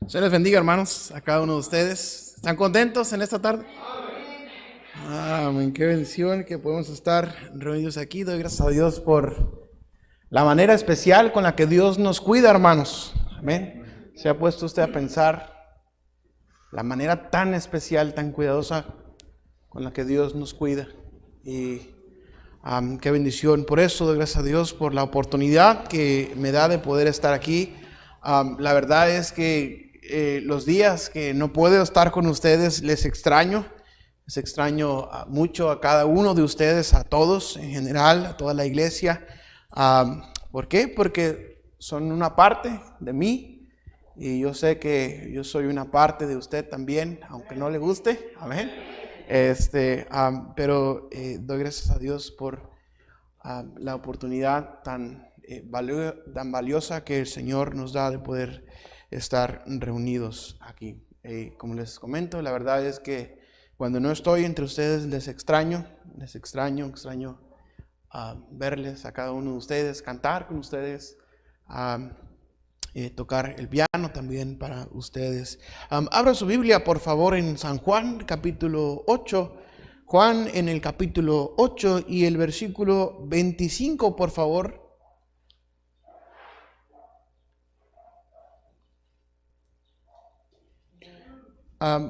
Se les bendiga, hermanos, a cada uno de ustedes. ¿Están contentos en esta tarde? Amén. Qué bendición que podemos estar reunidos aquí. Doy gracias a Dios por la manera especial con la que Dios nos cuida, hermanos. Amén. ¿Se ha puesto usted a pensar la manera tan especial, tan cuidadosa con la que Dios nos cuida? Y qué bendición. Por eso doy gracias a Dios por la oportunidad que me da de poder estar aquí. La verdad es que los días que no puedo estar con ustedes les extraño mucho a cada uno de ustedes, a todos en general, a toda la iglesia. ¿Por qué? Porque son una parte de mí y yo sé que yo soy una parte de usted también, aunque no le guste. Amén. Pero doy gracias a Dios por la oportunidad tan valiosa que el Señor nos da de poder estar reunidos aquí. Como les comento, la verdad es que cuando no estoy entre ustedes les extraño verles a cada uno de ustedes, cantar con ustedes, tocar el piano también para ustedes. Abra su Biblia, por favor, en San Juan, capítulo 8. Juan en el capítulo 8 y el versículo 25, por favor.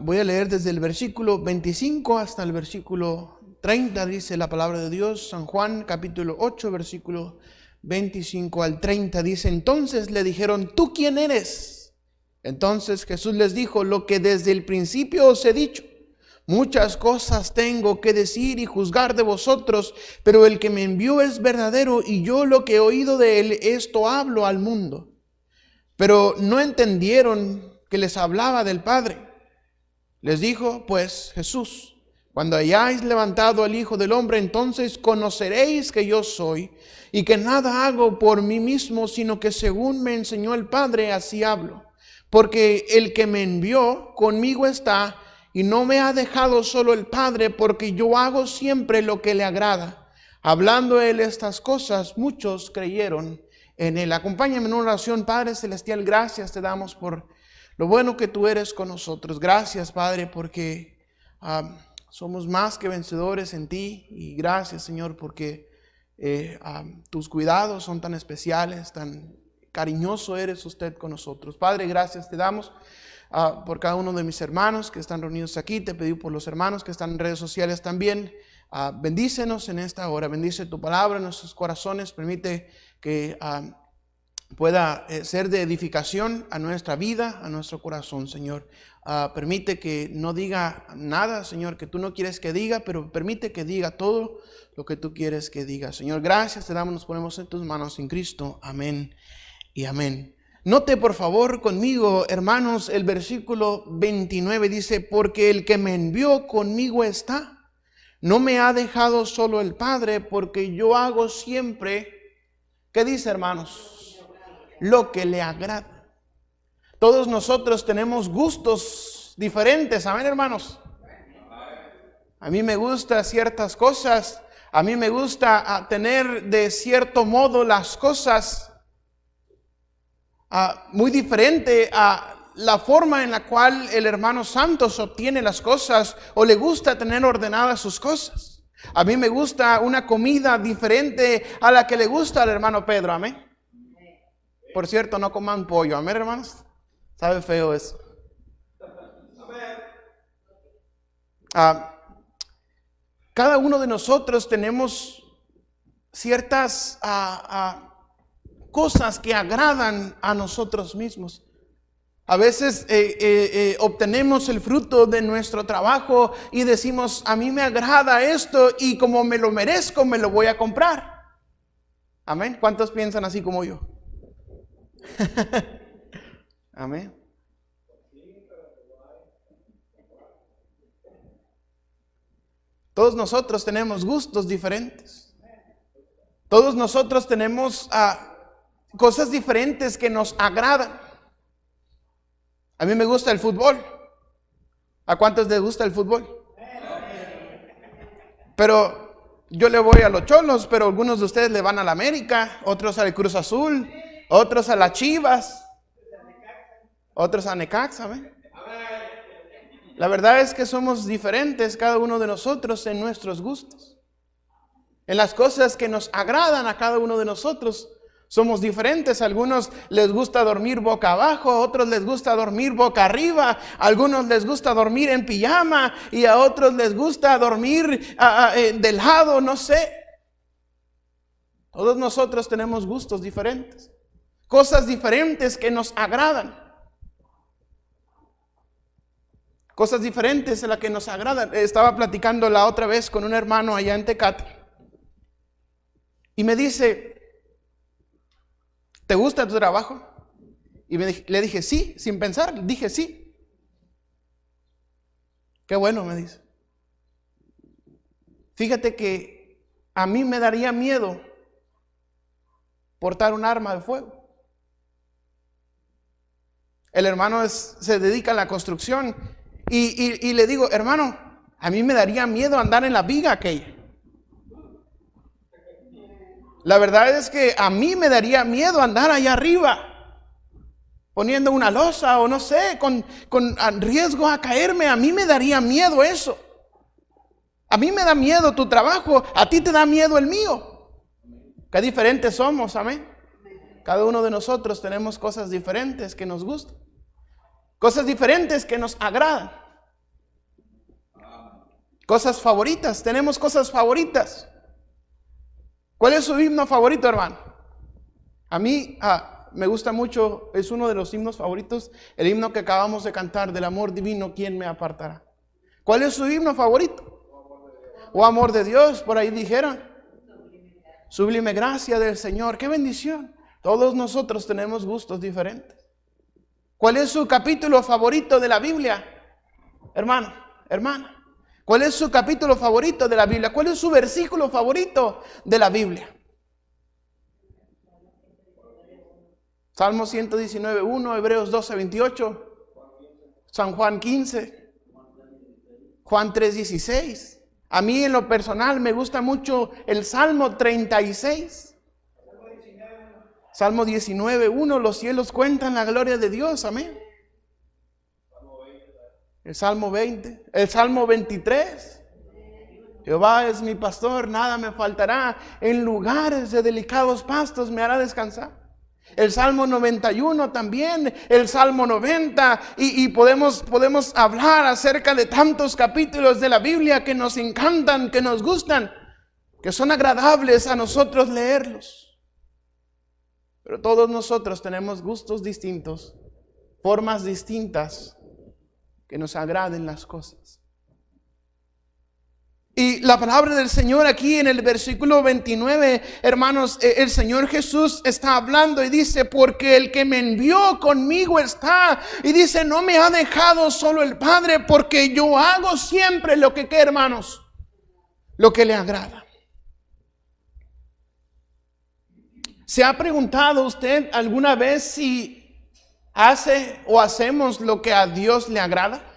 Voy a leer desde el versículo 25 hasta el versículo 30, dice la palabra de Dios. San Juan capítulo 8, versículo 25 al 30, dice: entonces le dijeron, ¿tú quién eres? Entonces Jesús les dijo, lo que desde el principio os he dicho. Muchas cosas tengo que decir y juzgar de vosotros, pero el que me envió es verdadero, y yo lo que he oído de él, esto hablo al mundo. Pero no entendieron que les hablaba del Padre. Les dijo pues Jesús, cuando hayáis levantado al Hijo del Hombre, entonces conoceréis que yo soy, y que nada hago por mí mismo, sino que según me enseñó el Padre, así hablo. Porque el que me envió conmigo está, y no me ha dejado solo el Padre, porque yo hago siempre lo que le agrada. Hablando él estas cosas, muchos creyeron en él. Acompáñame en una oración. Padre Celestial, gracias te damos por lo bueno que tú eres con nosotros. Gracias, Padre, porque somos más que vencedores en ti. Y gracias, Señor, porque tus cuidados son tan especiales, tan cariñoso eres usted con nosotros. Padre, gracias te damos por cada uno de mis hermanos que están reunidos aquí. Te pedí por los hermanos que están en redes sociales también. Bendícenos en esta hora. Bendice tu palabra en nuestros corazones. Permite que pueda ser de edificación a nuestra vida, a nuestro corazón, Señor. Permite que no diga nada, Señor, que tú no quieres que diga, pero permite que diga todo lo que tú quieres que diga. Señor, gracias te damos, nos ponemos en tus manos en Cristo. Amén y amén. Note por favor conmigo, hermanos, el versículo 29 dice, porque el que me envió conmigo está. No me ha dejado solo el Padre, porque yo hago siempre, ¿qué dice, hermanos? Lo que le agrada. Todos nosotros tenemos gustos diferentes, amén, hermanos. A mí me gustan ciertas cosas, a mí me gusta tener de cierto modo las cosas muy diferente a la forma en la cual el hermano Santos obtiene las cosas o le gusta tener ordenadas sus cosas. A mí me gusta una comida diferente a la que le gusta al hermano Pedro, amén. Por cierto, no coman pollo, amén, hermanos. Sabe feo eso. Cada uno de nosotros tenemos ciertas cosas que agradan a nosotros mismos. A veces obtenemos el fruto de nuestro trabajo y decimos, a mí me agrada esto y como me lo merezco, me lo voy a comprar. Amén. ¿Cuántos piensan así como yo? Amén. Todos nosotros tenemos gustos diferentes. Todos nosotros tenemos cosas diferentes que nos agradan. A mí me gusta el fútbol. ¿A cuántos les gusta el fútbol? Pero yo le voy a los Cholos, pero algunos de ustedes le van a la América, otros al Cruz Azul, otros a las Chivas. Otros a Necaxa, ¿ve? La verdad es que somos diferentes cada uno de nosotros en nuestros gustos. En las cosas que nos agradan a cada uno de nosotros somos diferentes. A algunos les gusta dormir boca abajo, a otros les gusta dormir boca arriba, a algunos les gusta dormir en pijama y a otros les gusta dormir de lado, no sé. Todos nosotros tenemos gustos diferentes, cosas diferentes que nos agradan. Cosas diferentes a las que nos agradan. Estaba platicando la otra vez con un hermano allá en Tecate. Y me dice, ¿te gusta tu trabajo? Y le dije, sí, sin pensar, dije sí. Qué bueno, me dice. Fíjate que a mí me daría miedo portar un arma de fuego. El hermano se dedica a la construcción y le digo, hermano, a mí me daría miedo andar en la viga aquella. La verdad es que a mí me daría miedo andar allá arriba, poniendo una losa o no sé, con riesgo a caerme. A mí me daría miedo eso. A mí me da miedo tu trabajo, a ti te da miedo el mío. Qué diferentes somos, amén. Cada uno de nosotros tenemos cosas diferentes que nos gustan, cosas diferentes que nos agradan, cosas favoritas. Tenemos cosas favoritas. ¿Cuál es su himno favorito, hermano? A mí me gusta mucho, es uno de los himnos favoritos, el himno que acabamos de cantar, del amor divino, ¿quién me apartará? ¿Cuál es su himno favorito? O amor de Dios, por ahí dijeron. Sublime gracia del Señor, qué bendición. Todos nosotros tenemos gustos diferentes. ¿Cuál es su capítulo favorito de la Biblia? Hermano, hermana. ¿Cuál es su capítulo favorito de la Biblia? ¿Cuál es su versículo favorito de la Biblia? Salmo 119:1, Hebreos 12:28, San Juan 15, Juan 3:16. A mí en lo personal me gusta mucho el Salmo 36. Salmo 19:1, los cielos cuentan la gloria de Dios, amén. El Salmo 20, el Salmo 23. Jehová es mi pastor, nada me faltará. En lugares de delicados pastos me hará descansar. El Salmo 91 también, el Salmo 90. Y podemos hablar acerca de tantos capítulos de la Biblia que nos encantan, que nos gustan, que son agradables a nosotros leerlos. Pero todos nosotros tenemos gustos distintos, formas distintas que nos agraden las cosas. Y la palabra del Señor aquí en el versículo 29, hermanos, el Señor Jesús está hablando y dice, porque el que me envió conmigo está. Y dice, no me ha dejado solo el Padre, porque yo hago siempre lo que, ¿qué, hermanos? Lo que le agrada. ¿Se ha preguntado usted alguna vez si hace o hacemos lo que a Dios le agrada?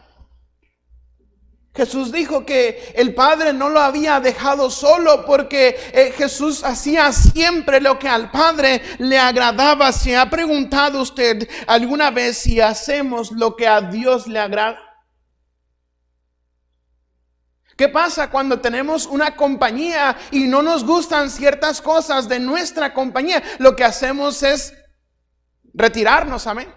Jesús dijo que el Padre no lo había dejado solo porque Jesús hacía siempre lo que al Padre le agradaba. ¿Se ha preguntado usted alguna vez si hacemos lo que a Dios le agrada? ¿Qué pasa cuando tenemos una compañía y no nos gustan ciertas cosas de nuestra compañía? Lo que hacemos es retirarnos, amén.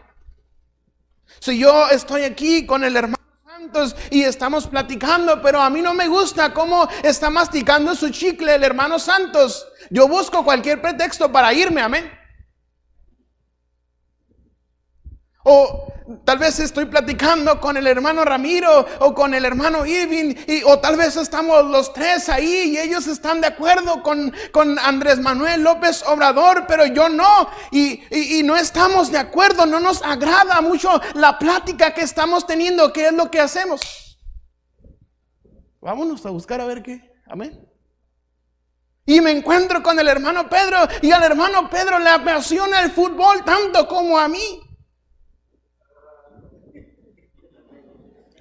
Si yo estoy aquí con el hermano Santos y estamos platicando, pero a mí no me gusta cómo está masticando su chicle el hermano Santos, yo busco cualquier pretexto para irme, amén. O tal vez estoy platicando con el hermano Ramiro o con el hermano Irving o tal vez estamos los tres ahí y ellos están de acuerdo con Andrés Manuel López Obrador, pero yo no, y no estamos de acuerdo, no nos agrada mucho la plática que estamos teniendo. ¿Qué es lo que hacemos? Vámonos a buscar a ver qué, amén. Y me encuentro con el hermano Pedro y al hermano Pedro le apasiona el fútbol tanto como a mí.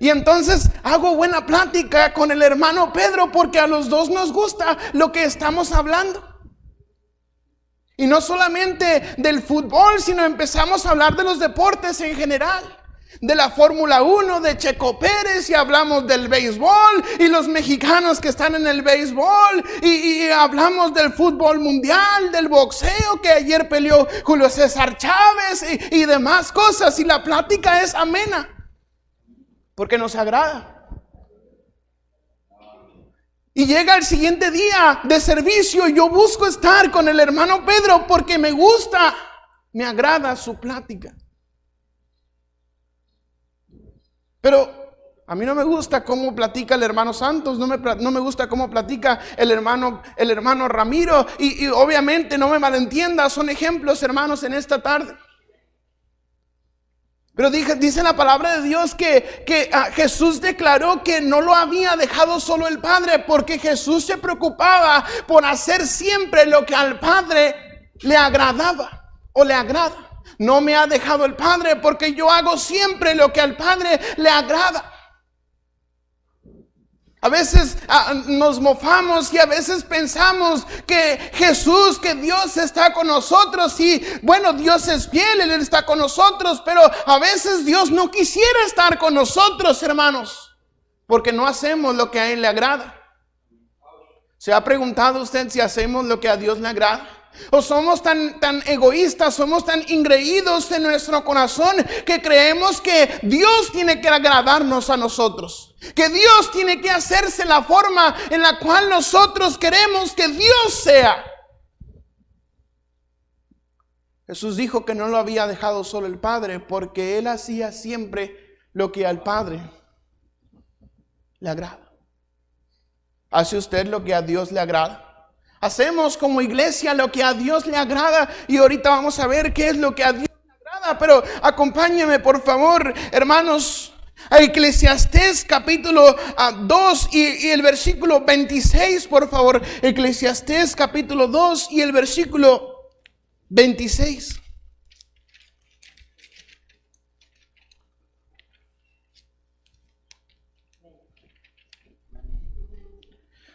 Y entonces hago buena plática con el hermano Pedro porque a los dos nos gusta lo que estamos hablando. Y no solamente del fútbol, sino empezamos a hablar de los deportes en general. De la Fórmula 1, de Checo Pérez, y hablamos del béisbol, y los mexicanos que están en el béisbol, y hablamos del fútbol mundial, del boxeo, que ayer peleó Julio César Chávez, y demás cosas, y la plática es amena, porque nos agrada. Y llega el siguiente día de servicio y yo busco estar con el hermano Pedro porque me gusta, me agrada su plática. Pero a mí no me gusta cómo platica el hermano Santos, no me gusta cómo platica el hermano Ramiro. Y obviamente no me malentienda, son ejemplos, hermanos, en esta tarde. Pero dice la palabra de Dios que Jesús declaró que no lo había dejado solo el Padre, porque Jesús se preocupaba por hacer siempre lo que al Padre le agradaba o le agrada. No me ha dejado el Padre porque yo hago siempre lo que al Padre le agrada. A veces nos mofamos y a veces pensamos que Jesús, que Dios está con nosotros. Y bueno, Dios es fiel, Él está con nosotros, pero a veces Dios no quisiera estar con nosotros, hermanos, porque no hacemos lo que a Él le agrada. ¿Se ha preguntado usted si hacemos lo que a Dios le agrada? ¿O somos tan egoístas, somos tan engreídos en nuestro corazón que creemos que Dios tiene que agradarnos a nosotros? Que Dios tiene que hacerse la forma en la cual nosotros queremos que Dios sea. Jesús dijo que no lo había dejado solo el Padre porque Él hacía siempre lo que al Padre le agrada. ¿Hace usted lo que a Dios le agrada? Hacemos como iglesia lo que a Dios le agrada y ahorita vamos a ver qué es lo que a Dios le agrada, pero acompáñenme por favor, hermanos, a Eclesiastés capítulo 2 y el versículo 26, por favor. Eclesiastés capítulo 2 y el versículo 26.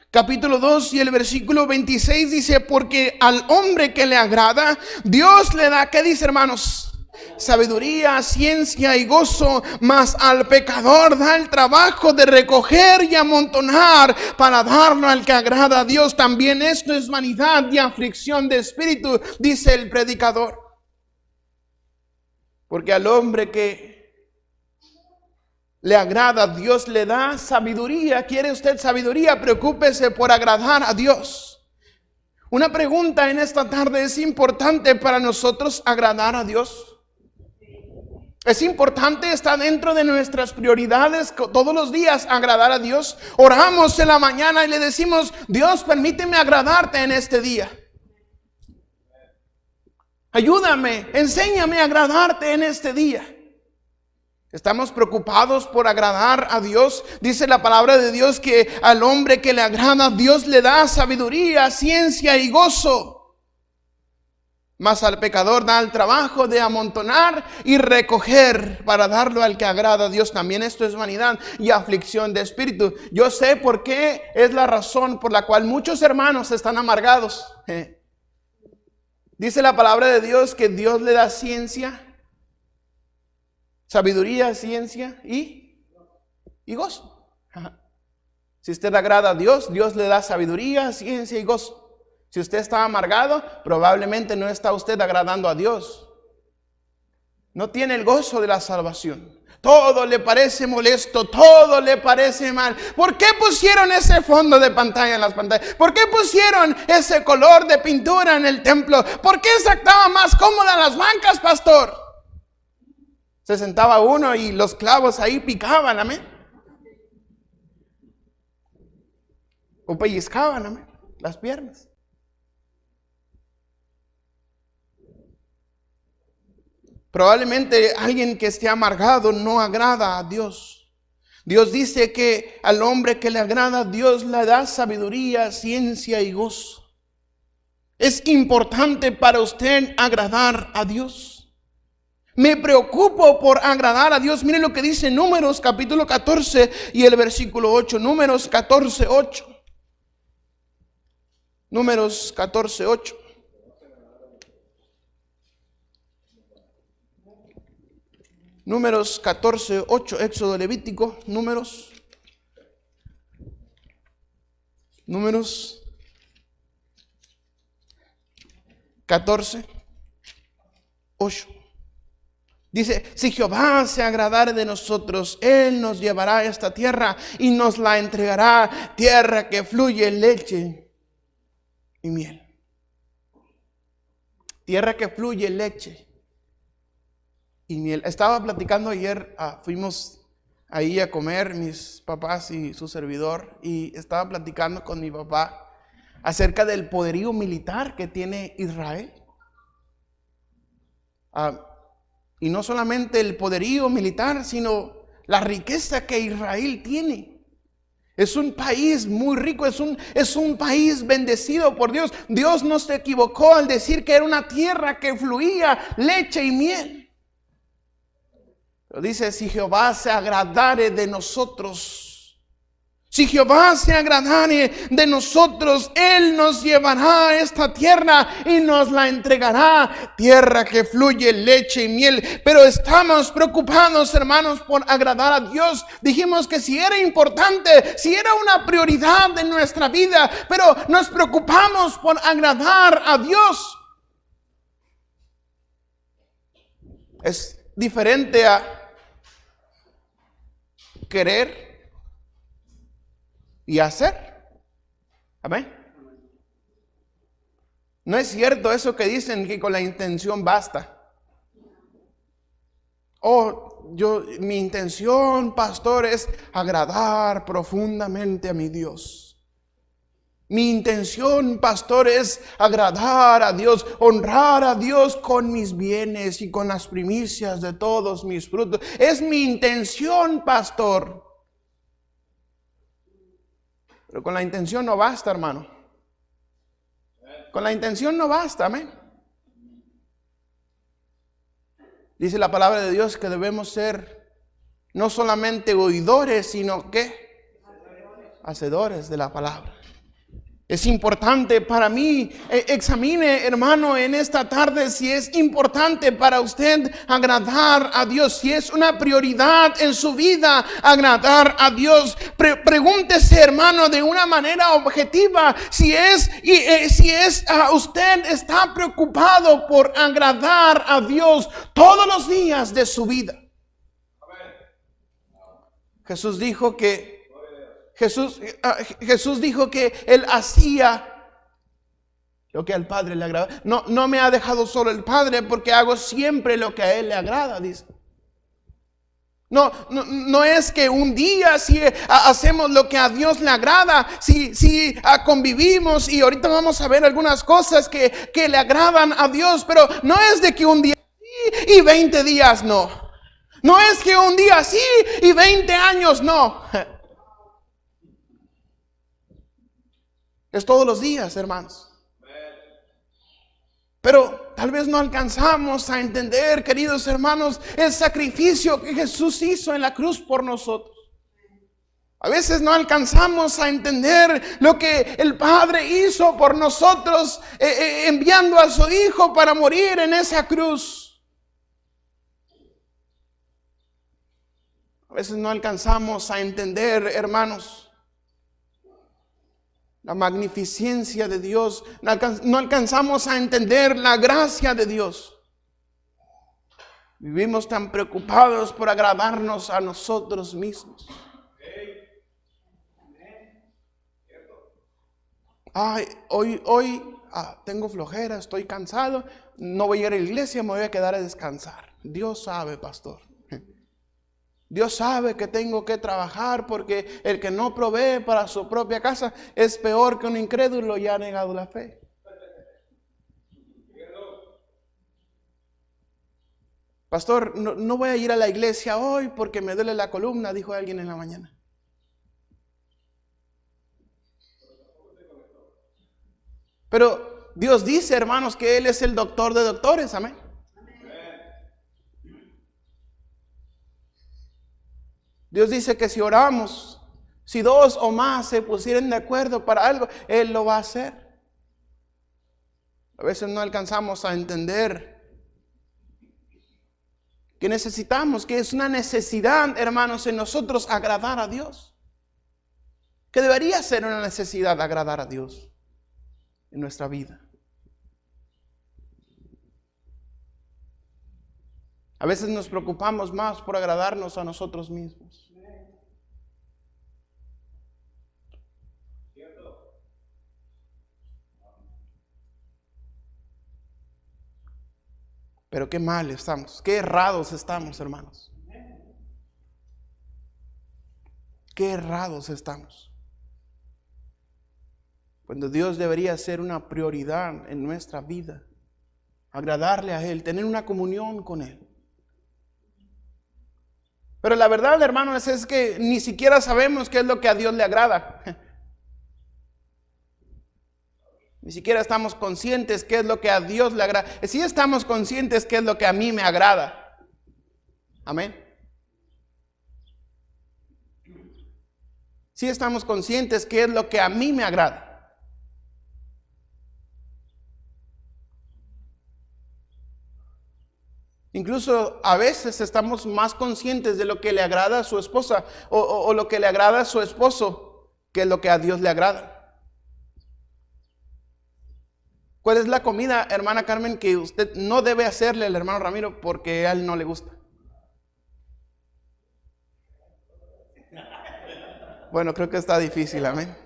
Capítulo 2 y el versículo 26 dice: porque al hombre que le agrada, Dios le da, ¿qué dice, hermanos? Sabiduría, ciencia y gozo, mas al pecador da el trabajo de recoger y amontonar para darlo al que agrada a Dios. También esto es vanidad y aflicción de espíritu, dice el predicador. Porque al hombre que le agrada, Dios le da sabiduría. ¿Quiere usted sabiduría? Preocúpese por agradar a Dios. Una pregunta en esta tarde: ¿es importante para nosotros agradar a Dios? ¿Es importante, está dentro de nuestras prioridades todos los días agradar a Dios? Oramos en la mañana y le decimos: Dios, permíteme agradarte en este día. Ayúdame, enséñame a agradarte en este día. ¿Estamos preocupados por agradar a Dios? Dice la palabra de Dios que al hombre que le agrada, Dios le da sabiduría, ciencia y gozo. Mas al pecador da el trabajo de amontonar y recoger para darlo al que agrada a Dios. También esto es vanidad y aflicción de espíritu. Yo sé por qué es la razón por la cual muchos hermanos están amargados. Dice la palabra de Dios que Dios le da ciencia, sabiduría, ciencia y gozo. Si usted agrada a Dios, Dios le da sabiduría, ciencia y gozo. Si usted está amargado, probablemente no está usted agradando a Dios. No tiene el gozo de la salvación. Todo le parece molesto, todo le parece mal. ¿Por qué pusieron ese fondo de pantalla en las pantallas? ¿Por qué pusieron ese color de pintura en el templo? ¿Por qué estaban más cómodas las bancas, pastor? Se sentaba uno y los clavos ahí picaban, amén. O pellizcaban, amén, las piernas. Probablemente alguien que esté amargado no agrada a Dios. Dios dice que al hombre que le agrada, Dios le da sabiduría, ciencia y gozo. Es importante para usted agradar a Dios. Me preocupo por agradar a Dios. Miren lo que dice Números capítulo 14 y el versículo 8. Números 14, 8. Números 14, 8. Números 14, 8, Éxodo, Levítico, Números 14, 8. Dice, si Jehová se agradare de nosotros, Él nos llevará a esta tierra y nos la entregará, tierra que fluye leche y miel. Tierra que fluye leche y miel. Estaba platicando ayer, fuimos ahí a comer, mis papás y su servidor, y estaba platicando con mi papá acerca del poderío militar que tiene Israel. Y no solamente el poderío militar, sino la riqueza que Israel tiene. Es un país muy rico, es un país bendecido por Dios. Dios no se equivocó al decir que era una tierra que fluía leche y miel. Pero dice, si Jehová se agradare de nosotros, si Jehová se agradare de nosotros, Él nos llevará a esta tierra y nos la entregará, tierra que fluye leche y miel. Pero estamos preocupados, hermanos, por agradar a Dios. Dijimos que si era importante, si era una prioridad de nuestra vida, pero nos preocupamos por agradar a Dios. Es diferente a querer y hacer. Amén. No es cierto eso que dicen que con la intención basta. Mi intención, pastor, es agradar profundamente a mi Dios. Mi intención, pastor, es agradar a Dios, honrar a Dios con mis bienes y con las primicias de todos mis frutos. Es mi intención, pastor. Pero con la intención no basta, hermano. Con la intención no basta, amén. Dice la palabra de Dios que debemos ser no solamente oidores, sino que hacedores de la palabra. Es importante para mí, examine, hermano, en esta tarde si es importante para usted agradar a Dios, si es una prioridad en su vida agradar a Dios. Pregúntese, hermano, de una manera objetiva, si usted está preocupado por agradar a Dios todos los días de su vida. Jesús dijo que Él hacía lo que al Padre le agrada. No me ha dejado solo el Padre, porque hago siempre lo que a Él le agrada, dice. No es que un día si hacemos lo que a Dios le agrada, si convivimos, y ahorita vamos a ver algunas cosas que le agradan a Dios, pero no es de que un día sí y 20 días no. No es que un día sí y 20 años no. Es todos los días, hermanos. Pero tal vez no alcanzamos a entender, queridos hermanos, el sacrificio que Jesús hizo en la cruz por nosotros. A veces no alcanzamos a entender lo que el Padre hizo por nosotros, enviando a su Hijo para morir en esa cruz. A veces no alcanzamos a entender, hermanos, la magnificencia de Dios. No alcanzamos a entender la gracia de Dios. Vivimos tan preocupados por agradarnos a nosotros mismos. Ay, hoy tengo flojera, estoy cansado, no voy a ir a la iglesia, me voy a quedar a descansar. Dios sabe, pastor. Dios sabe que tengo que trabajar, porque el que no provee para su propia casa es peor que un incrédulo y ha negado la fe. Pastor, no voy a ir a la iglesia hoy porque me duele la columna, dijo alguien en la mañana. Pero Dios dice, hermanos, que Él es el doctor de doctores, amén. Dios dice que si oramos, si dos o más se pusieran de acuerdo para algo, Él lo va a hacer. A veces no alcanzamos a entender que necesitamos, que es una necesidad, hermanos, en nosotros agradar a Dios. Que debería ser una necesidad agradar a Dios en nuestra vida. A veces nos preocupamos más por agradarnos a nosotros mismos. Pero qué mal estamos, qué errados estamos, hermanos. Qué errados estamos. Cuando Dios debería ser una prioridad en nuestra vida, agradarle a Él, tener una comunión con Él. Pero la verdad, hermanos, es que ni siquiera sabemos qué es lo que a Dios le agrada. Ni siquiera estamos conscientes qué es lo que a Dios le agrada. Sí estamos conscientes qué es lo que a mí me agrada. Amén. Sí estamos conscientes qué es lo que a mí me agrada. Incluso a veces estamos más conscientes de lo que le agrada a su esposa o lo que le agrada a su esposo que lo que a Dios le agrada. ¿Cuál es la comida, hermana Carmen, que usted no debe hacerle al hermano Ramiro porque a él no le gusta? Bueno, creo que está difícil, amén.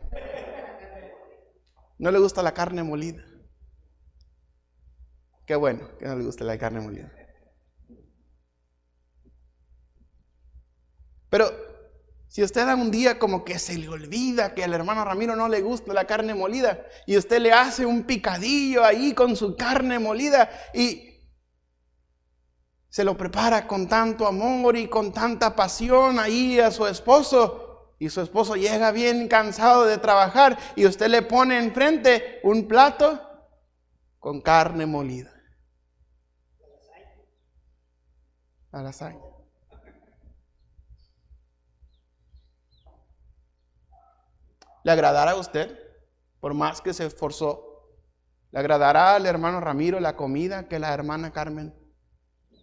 No le gusta la carne molida. Qué bueno que no le gusta la carne molida. Pero si usted da un día como que se le olvida que al hermano Ramiro no le gusta la carne molida y usted le hace un picadillo ahí con su carne molida y se lo prepara con tanto amor y con tanta pasión ahí a su esposo y su esposo llega bien cansado de trabajar y usted le pone enfrente un plato con carne molida a la lasaña. ¿Le agradará a usted? Por más que se esforzó. ¿Le agradará al hermano Ramiro la comida que la hermana Carmen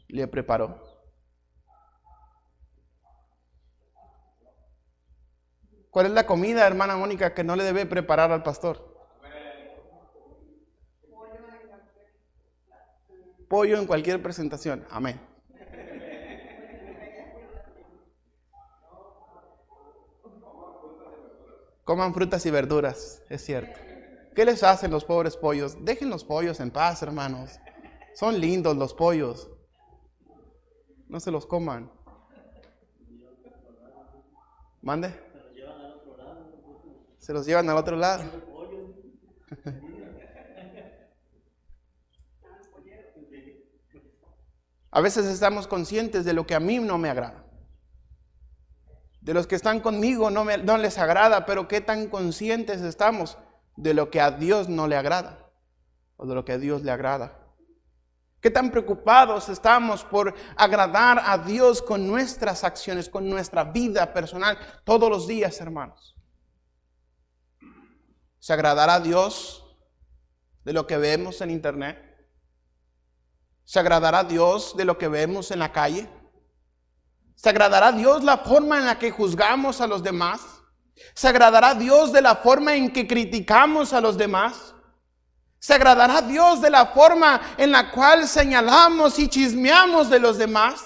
le preparó? ¿Cuál es la comida, hermana Mónica, que no le debe preparar al pastor? Pollo en cualquier presentación. Amén. Coman frutas y verduras, es cierto. ¿Qué les hacen los pobres pollos? Dejen los pollos en paz, hermanos. Son lindos los pollos. No se los coman. ¿Mande? Se los llevan al otro lado. A veces estamos conscientes de lo que a mí no me agrada. De los que están conmigo no les agrada, pero qué tan conscientes estamos de lo que a Dios no le agrada o de lo que a Dios le agrada. Qué tan preocupados estamos por agradar a Dios con nuestras acciones, con nuestra vida personal todos los días, hermanos. ¿Se agradará a Dios de lo que vemos en internet? ¿Se agradará a Dios de lo que vemos en la calle? ¿Se agradará a Dios la forma en la que juzgamos a los demás? ¿Se agradará a Dios de la forma en que criticamos a los demás? ¿Se agradará a Dios de la forma en la cual señalamos y chismeamos de los demás?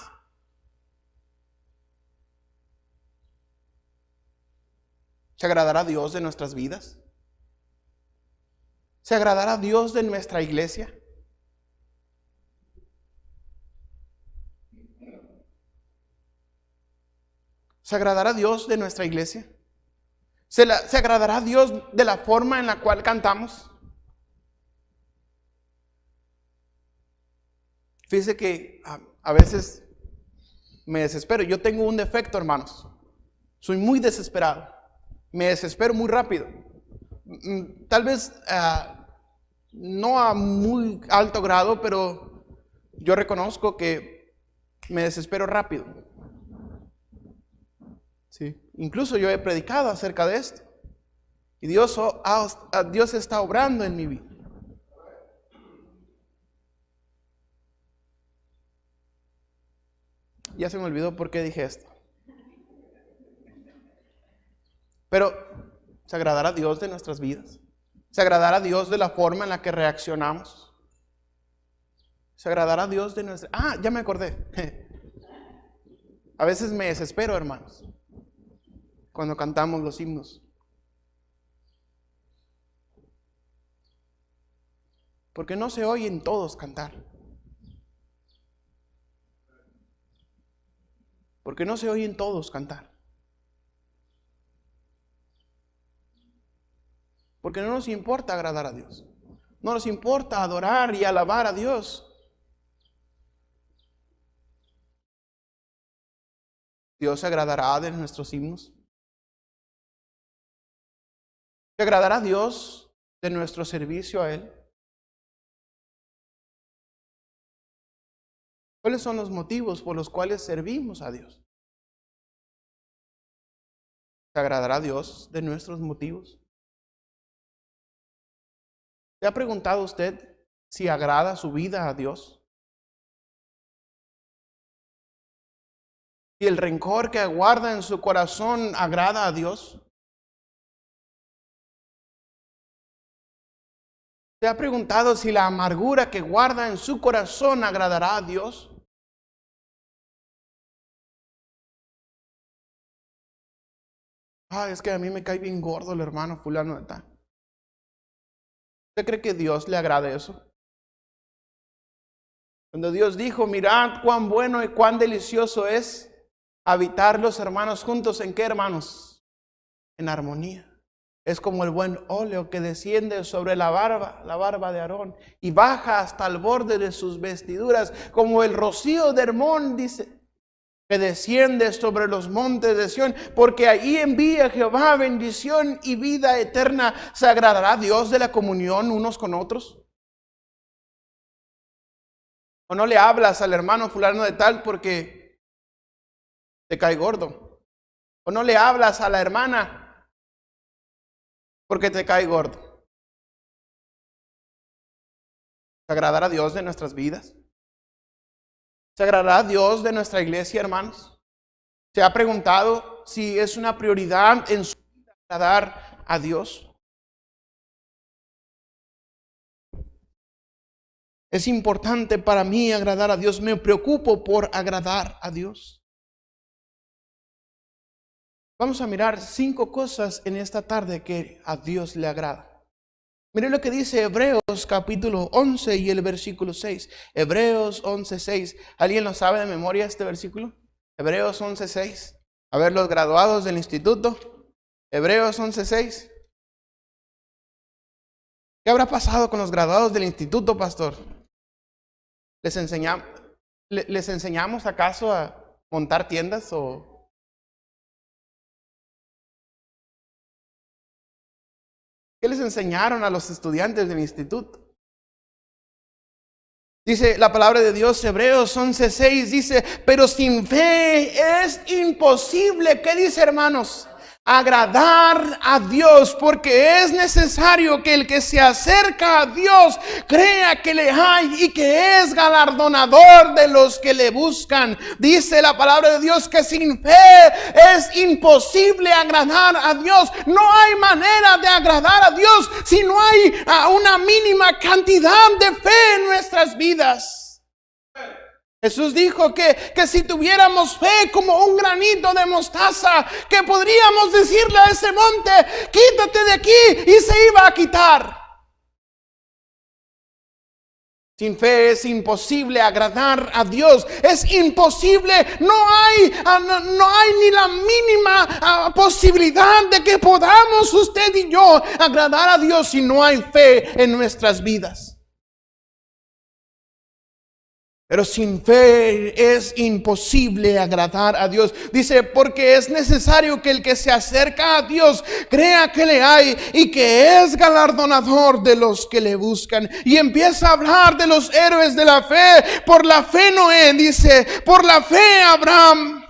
¿Se agradará a Dios de nuestras vidas? ¿Se agradará a Dios de nuestra iglesia? ¿Se agradará a Dios de nuestra iglesia? ¿Se agradará a Dios de la forma en la cual cantamos? Fíjese que a veces me desespero. Yo tengo un defecto, hermanos. Soy muy desesperado. Me desespero muy rápido. Tal vez no a muy alto grado, pero yo reconozco que me desespero rápido. Sí. Incluso yo he predicado acerca de esto. Y Dios está obrando en mi vida. ya se me olvidó por qué dije esto. Pero ¿se agradará a Dios de nuestras vidas? ¿Se agradará a Dios de la forma en la que reaccionamos? ¿Se agradará a Dios de nuestra... ya me acordé. A veces me desespero, hermanos, cuando cantamos los himnos. Porque no se oyen todos cantar. Porque no se oyen todos cantar. Porque no nos importa agradar a Dios. No nos importa adorar y alabar a Dios. ¿Dios se agradará de nuestros himnos? ¿Se agradará Dios de nuestro servicio a Él? ¿Cuáles son los motivos por los cuales servimos a Dios? ¿Se agradará Dios de nuestros motivos? ¿Se ha preguntado usted si agrada su vida a Dios? ¿Y el rencor que guarda en su corazón agrada a Dios? ¿Se ha preguntado si la amargura que guarda en su corazón agradará a Dios? Es que a mí me cae bien gordo el hermano fulano de tal. ¿Usted cree que Dios le agrade eso? Cuando Dios dijo, mirad cuán bueno y cuán delicioso es habitar los hermanos juntos, ¿en qué, hermanos? En armonía. Es como el buen óleo que desciende sobre la barba de Aarón, y baja hasta el borde de sus vestiduras, como el rocío de Hermón, dice, que desciende sobre los montes de Sión, porque allí envía Jehová bendición y vida eterna. ¿Se agradará Dios de la comunión unos con otros? ¿O no le hablas al hermano fulano de tal porque te cae gordo? ¿O no le hablas a la hermana porque te cae gordo? ¿Se agradará Dios de nuestras vidas? ¿Se agradará Dios de nuestra iglesia, hermanos? ¿Se ha preguntado si es una prioridad en su vida agradar a Dios? Es importante para mí agradar a Dios. Me preocupo por agradar a Dios. Vamos a mirar 5 cosas en esta tarde que a Dios le agrada. Miren lo que dice Hebreos capítulo 11 y el versículo 6. Hebreos 11:6. ¿Alguien lo sabe de memoria este versículo? Hebreos 11:6. A ver, los graduados del instituto. Hebreos 11:6. ¿Qué habrá pasado con los graduados del instituto, pastor? ¿Les enseñamos acaso a montar tiendas o...? ¿Qué les enseñaron a los estudiantes del instituto? Dice la palabra de Dios, Hebreos 11:6, dice, pero sin fe es imposible, ¿qué dice, hermanos? Agradar a Dios, porque es necesario que el que se acerca a Dios crea que le hay y que es galardonador de los que le buscan. Dice la palabra de Dios que sin fe es imposible agradar a Dios. No hay manera de agradar a Dios si no hay una mínima cantidad de fe en nuestras vidas. Jesús dijo que si tuviéramos fe como un granito de mostaza, que podríamos decirle a ese monte, quítate de aquí, y se iba a quitar. Sin fe es imposible agradar a Dios. Es imposible. No hay ni la mínima posibilidad de que podamos usted y yo agradar a Dios si no hay fe en nuestras vidas. Pero sin fe es imposible agradar a Dios. Dice, porque es necesario que el que se acerca a Dios crea que le hay y que es galardonador de los que le buscan. Y empieza a hablar de los héroes de la fe. Por la fe Noé, dice, por la fe Abraham.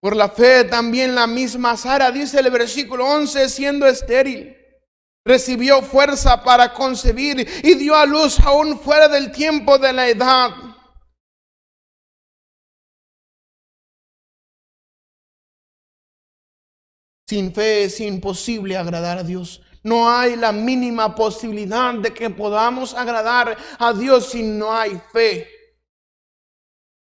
Por la fe también la misma Sara, dice el versículo 11, siendo estéril, recibió fuerza para concebir y dio a luz aún fuera del tiempo de la edad. Sin fe es imposible agradar a Dios. No hay la mínima posibilidad de que podamos agradar a Dios si no hay fe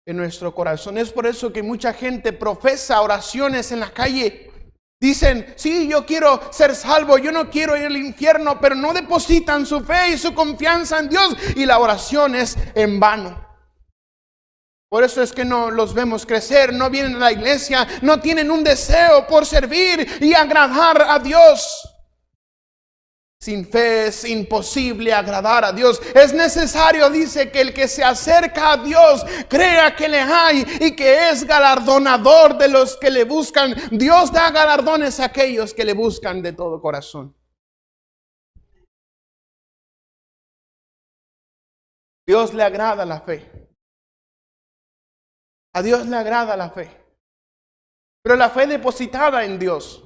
en nuestro corazón. Es por eso que mucha gente profesa oraciones en la calle. Dicen, sí, yo quiero ser salvo, yo no quiero ir al infierno, pero no depositan su fe y su confianza en Dios, y la oración es en vano. Por eso es que no los vemos crecer, no vienen a la iglesia, no tienen un deseo por servir y agradar a Dios. Sin fe es imposible agradar a Dios. Es necesario, dice, que el que se acerca a Dios crea que le hay y que es galardonador de los que le buscan. Dios da galardones a aquellos que le buscan de todo corazón. Dios le agrada la fe. A Dios le agrada la fe. Pero la fe depositada en Dios.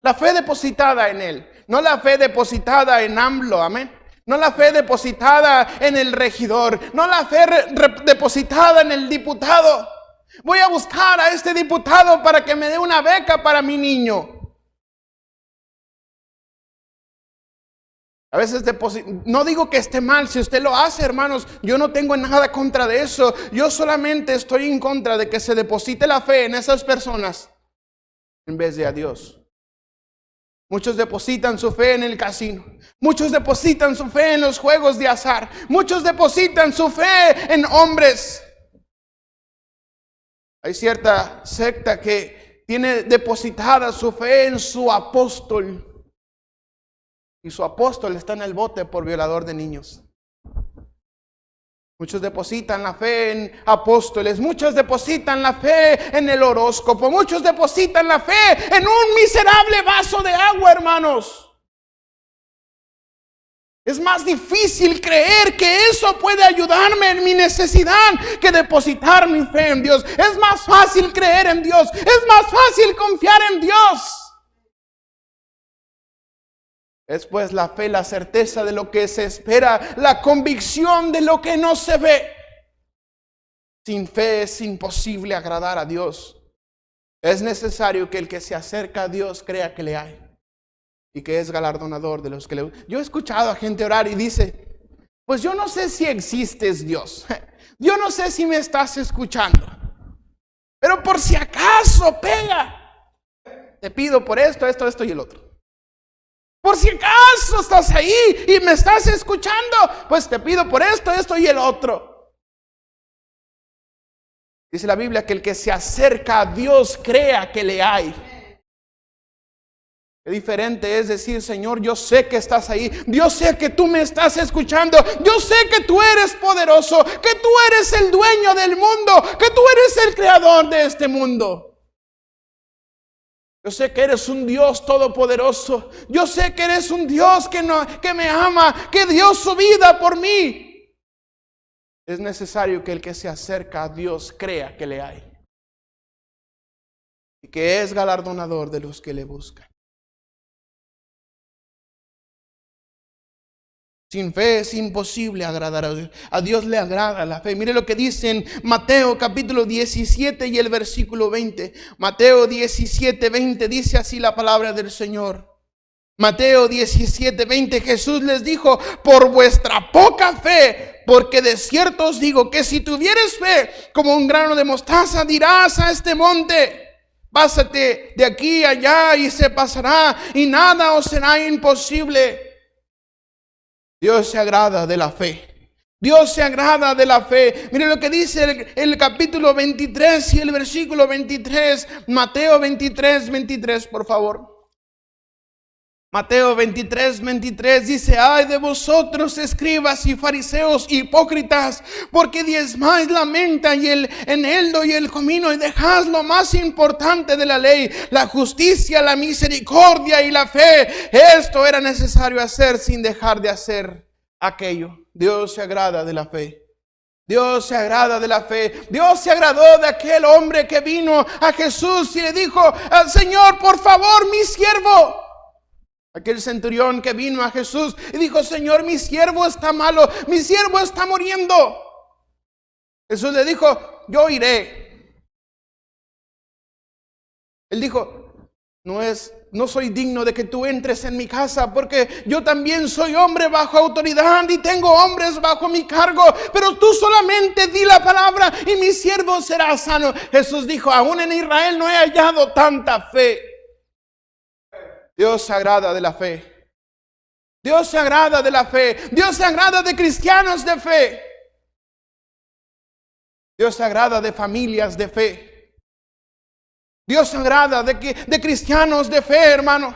La fe depositada en Él. No la fe depositada en AMLO, amén. No la fe depositada en el regidor. No la fe depositada en el diputado. Voy a buscar a este diputado para que me dé una beca para mi niño. A veces no digo que esté mal si usted lo hace, hermanos. Yo no tengo nada contra de eso. Yo solamente estoy en contra de que se deposite la fe en esas personas en vez de a Dios. Muchos depositan su fe en el casino. Muchos depositan su fe en los juegos de azar. Muchos depositan su fe en hombres. Hay cierta secta que tiene depositada su fe en su apóstol. Y su apóstol está en el bote por violador de niños. Muchos depositan la fe en apóstoles. Muchos depositan la fe en el horóscopo. Muchos depositan la fe en un miserable vaso de agua, hermanos. Es más difícil creer que eso puede ayudarme en mi necesidad que depositar mi fe en Dios. Es más fácil creer en Dios. Es más fácil confiar en Dios. Es pues la fe, la certeza de lo que se espera, la convicción de lo que no se ve. Sin fe es imposible agradar a Dios. Es necesario que el que se acerca a Dios crea que le hay y que es galardonador de los que le... Yo he escuchado a gente orar y dice, pues yo no sé si existes, Dios. Yo no sé si me estás escuchando. Pero por si acaso pega. Te pido por esto y el otro. Por si acaso estás ahí y me estás escuchando, pues te pido por esto y el otro. Dice la Biblia que el que se acerca a Dios crea que le hay. Qué diferente es decir, Señor, yo sé que estás ahí. Yo sé que tú me estás escuchando. Yo sé que tú eres poderoso, que tú eres el dueño del mundo, que tú eres el creador de este mundo. Yo sé que eres un Dios todopoderoso. Yo sé que eres un Dios que me ama, que dio su vida por mí. Es necesario que el que se acerca a Dios crea que le hay. Y que es galardonador de los que le buscan. Sin fe es imposible agradar a Dios. A Dios le agrada la fe. Mire lo que dice en Mateo capítulo 17 y el versículo 20. Mateo 17, 20 dice así la palabra del Señor. Mateo 17, 20, Jesús les dijo, por vuestra poca fe, porque de cierto os digo que si tuvieres fe como un grano de mostaza, dirás a este monte, pásate de aquí a allá y se pasará y nada os será imposible. Dios se agrada de la fe. Dios se agrada de la fe. Mire lo que dice el capítulo 23 y el versículo 23. Mateo 23, 23, por favor. Mateo 23, 23 dice, ay de vosotros, escribas y fariseos hipócritas, porque diezmáis la menta y el eneldo y el comino y dejáis lo más importante de la ley, la justicia, la misericordia y la fe. Esto era necesario hacer sin dejar de hacer aquello. Dios se agrada de la fe. Dios se agrada de la fe. Dios se agradó de aquel hombre que vino a Jesús y le dijo, Señor, por favor, mi siervo. Aquel centurión que vino a Jesús y dijo, Señor, mi siervo está malo, mi siervo está muriendo. Jesús le dijo, yo iré. Él dijo, No soy digno de que tú entres en mi casa, porque yo también soy hombre bajo autoridad y tengo hombres bajo mi cargo, pero tú solamente di la palabra y mi siervo será sano. Jesús dijo, aún en Israel no he hallado tanta fe. Dios se agrada de la fe. Dios se agrada de la fe. Dios se agrada de cristianos de fe. Dios se agrada de familias de fe. Dios se agrada de cristianos de fe, hermano.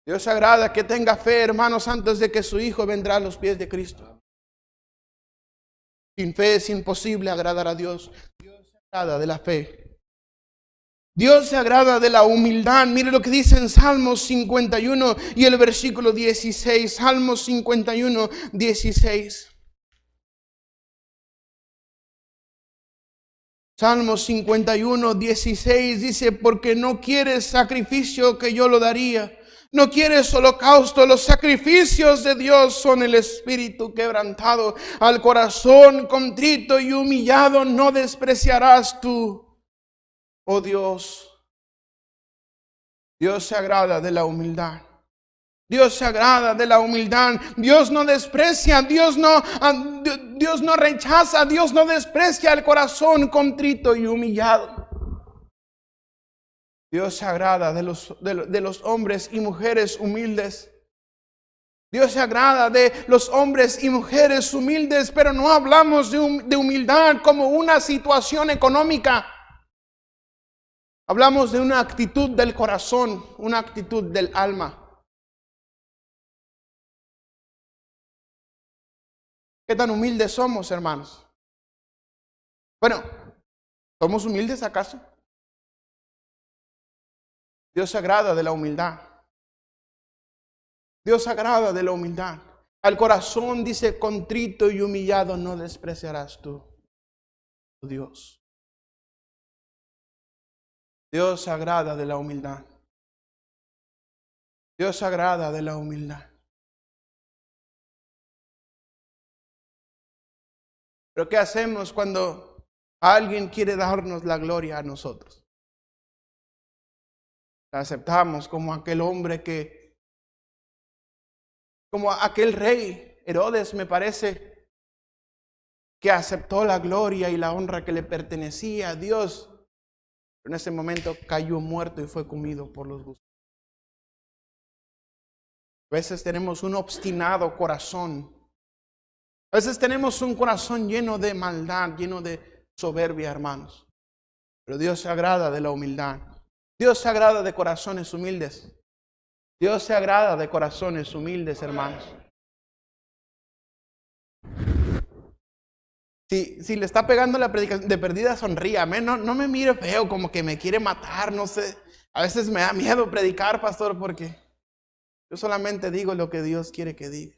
Dios se agrada que tenga fe, hermanos, antes de que su Hijo vendrá a los pies de Cristo. Sin fe es imposible agradar a Dios. Dios se agrada de la fe. Dios se agrada de la humildad. Mire lo que dice en Salmos 51 y el versículo 16. Salmos 51, 16. Salmos 51, 16 dice, porque no quieres sacrificio que yo lo daría. No quieres holocausto. Los sacrificios de Dios son el espíritu quebrantado. Al corazón contrito y humillado no despreciarás tú, oh Dios. Dios se agrada de la humildad. Dios se agrada de la humildad. Dios no desprecia, Dios no rechaza, Dios no desprecia el corazón contrito y humillado. Dios se agrada de los hombres y mujeres humildes. Dios se agrada de los hombres y mujeres humildes, pero no hablamos de humildad como una situación económica. Hablamos de una actitud del corazón, una actitud del alma. ¿Qué tan humildes somos, hermanos? Bueno, ¿somos humildes acaso? Dios se agrada de la humildad. Dios se agrada de la humildad. Al corazón dice, contrito y humillado no despreciarás tú, oh Dios. Dios se agrada de la humildad. Dios se agrada de la humildad. Pero ¿qué hacemos cuando alguien quiere darnos la gloria a nosotros? La aceptamos como aquel hombre como aquel rey, Herodes me parece, que aceptó la gloria y la honra que le pertenecía a Dios. Pero en ese momento cayó muerto y fue comido por los gusanos. A veces tenemos un obstinado corazón. A veces tenemos un corazón lleno de maldad, lleno de soberbia, hermanos. Pero Dios se agrada de la humildad. Dios se agrada de corazones humildes. Dios se agrada de corazones humildes, hermanos. Si le está pegando la predicación, de perdida sonríe. Amén. No me mire feo, como que me quiere matar, no sé. A veces me da miedo predicar, pastor, porque yo solamente digo lo que Dios quiere que diga.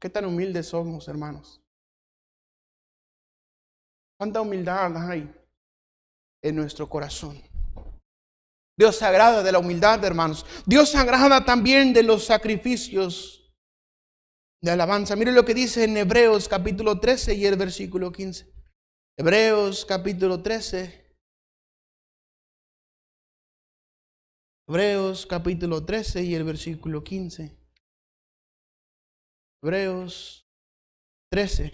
¿Qué tan humildes somos, hermanos? ¿Cuánta humildad hay en nuestro corazón? Dios se agrada de la humildad, hermanos. Dios se agrada también de los sacrificios de alabanza. Mire lo que dice en Hebreos capítulo 13 y el versículo 15. Hebreos capítulo 13. Hebreos capítulo 13 y el versículo 15. Hebreos 13,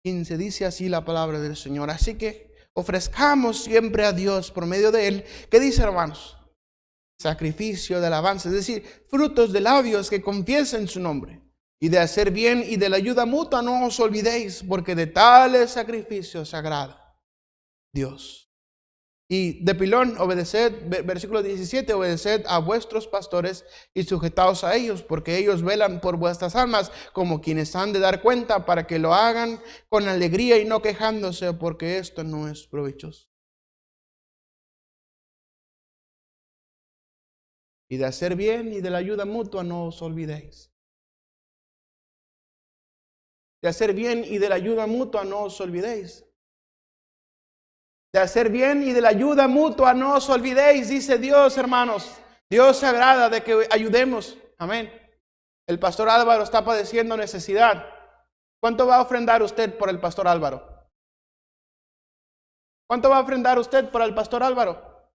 15 dice así la palabra del Señor. Así que ofrezcamos siempre a Dios por medio de Él. ¿Qué dice, hermanos? Sacrificio de alabanza, es decir, frutos de labios que confiesen su nombre. Y de hacer bien y de la ayuda mutua no os olvidéis, porque de tales sacrificios se agrada Dios. Y de pilón, obedeced, versículo 17, obedeced a vuestros pastores y sujetaos a ellos, porque ellos velan por vuestras almas como quienes han de dar cuenta, para que lo hagan con alegría y no quejándose, porque esto no es provechoso. Y de hacer bien y de la ayuda mutua no os olvidéis. De hacer bien y de la ayuda mutua no os olvidéis. De hacer bien y de la ayuda mutua no os olvidéis, dice Dios, hermanos. Dios se agrada de que ayudemos. Amén. El pastor Álvaro está padeciendo necesidad. ¿Cuánto va a ofrendar usted por el pastor Álvaro? ¿Cuánto va a ofrendar usted por el pastor Álvaro?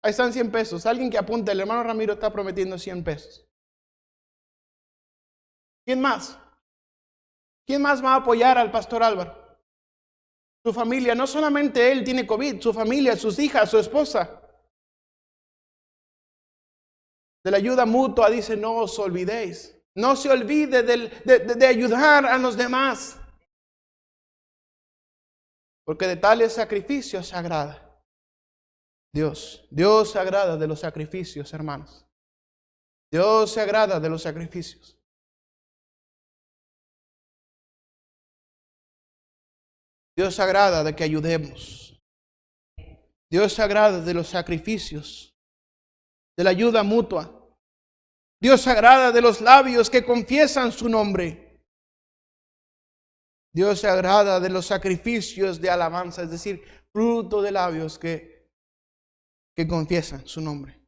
Ahí están 100 pesos. Alguien que apunte, el hermano Ramiro está prometiendo 100 pesos. ¿Quién más? ¿Quién más va a apoyar al pastor Álvaro? Su familia, no solamente él tiene COVID, su familia, sus hijas, su esposa. De la ayuda mutua dice, no os olvidéis. No se olvide de ayudar a los demás. Porque de tales sacrificios se agrada Dios. Dios se agrada de los sacrificios, hermanos. Dios se agrada de los sacrificios. Dios se agrada de que ayudemos. Dios se agrada de los sacrificios, de la ayuda mutua. Dios se agrada de los labios que confiesan su nombre. Dios se agrada de los sacrificios de alabanza, es decir, fruto de labios que confiesan su nombre.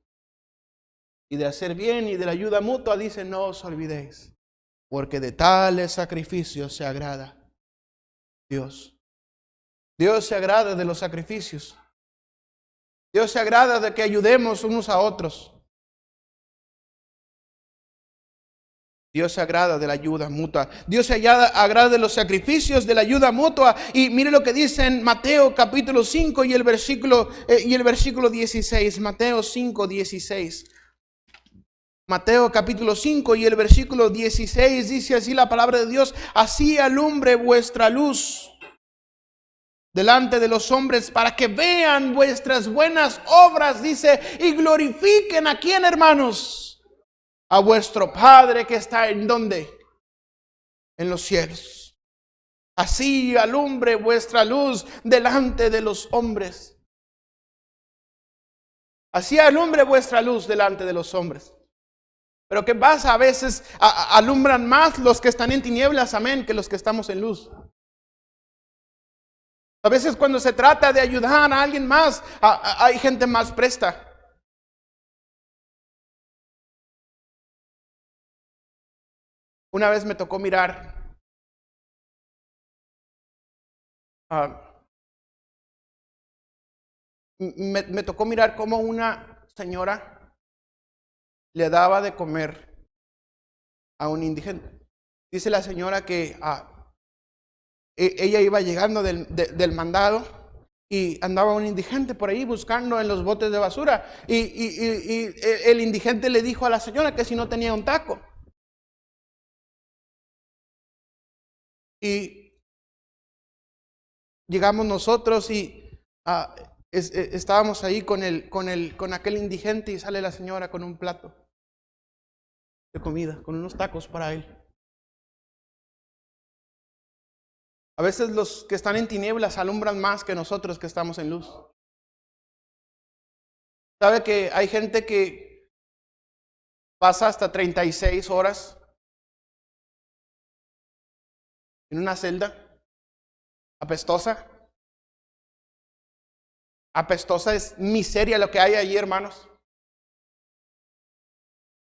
Y de hacer bien y de la ayuda mutua dice, no os olvidéis, porque de tales sacrificios se agrada Dios. Dios se agrada de los sacrificios. Dios se agrada de que ayudemos unos a otros. Dios se agrada de la ayuda mutua. Dios se agrada de los sacrificios, de la ayuda mutua. Y mire lo que dice en Mateo capítulo 5 y el versículo 16. Mateo 5, 16. Mateo capítulo 5 y el versículo 16 dice así la palabra de Dios. Así alumbre vuestra luz delante de los hombres para que vean vuestras buenas obras, dice, y glorifiquen a quién, hermanos. A vuestro Padre que está en ¿dónde? En los cielos. Así alumbre vuestra luz delante de los hombres. Así alumbre vuestra luz delante de los hombres. Pero ¿qué pasa? A veces alumbran más los que están en tinieblas, amén, que los que estamos en luz. A veces cuando se trata de ayudar a alguien más, hay gente más presta. Una vez me tocó mirar me tocó mirar cómo una señora le daba de comer a un indigente. Dice la señora que ella iba llegando del mandado y andaba un indigente por ahí buscando en los botes de basura y el indigente le dijo a la señora que si no tenía un taco. Y llegamos nosotros y estábamos ahí con aquel indigente y sale la señora con un plato de comida, con unos tacos para él. A veces los que están en tinieblas alumbran más que nosotros que estamos en luz. ¿Sabe que hay gente que pasa hasta 36 horas en una celda apestosa? Apestosa es miseria lo que hay allí, hermanos.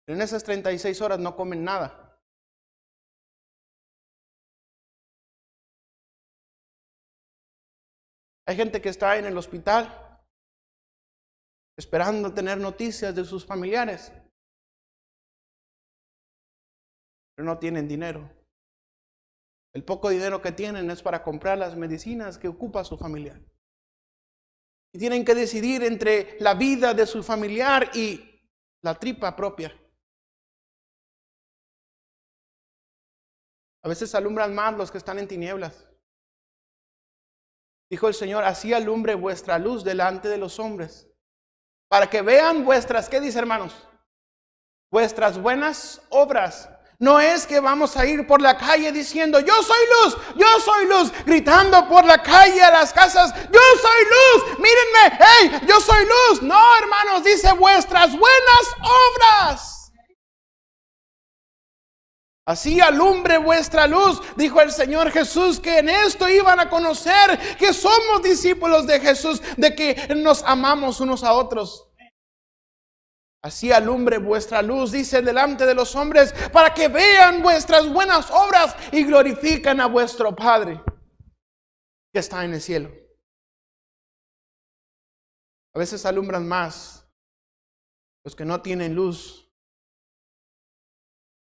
En esas 36 horas no comen nada. Hay gente que está en el hospital esperando tener noticias de sus familiares, pero no tienen dinero. El poco dinero que tienen es para comprar las medicinas que ocupa su familiar. Y tienen que decidir entre la vida de su familiar y la tripa propia. A veces alumbran más los que están en tinieblas. Dijo el Señor, así alumbre vuestra luz delante de los hombres, para que vean vuestras, ¿qué dice, hermanos? Vuestras buenas obras. No es que vamos a ir por la calle diciendo, yo soy luz, gritando por la calle a las casas, yo soy luz, mírenme, hey, yo soy luz. No, hermanos, dice vuestras buenas obras. Así alumbre vuestra luz, dijo el Señor Jesús, que en esto iban a conocer que somos discípulos de Jesús, de que nos amamos unos a otros. Así alumbre vuestra luz, dice, delante de los hombres, para que vean vuestras buenas obras y glorifiquen a vuestro Padre que está en el cielo. A veces alumbran más los que no tienen luz,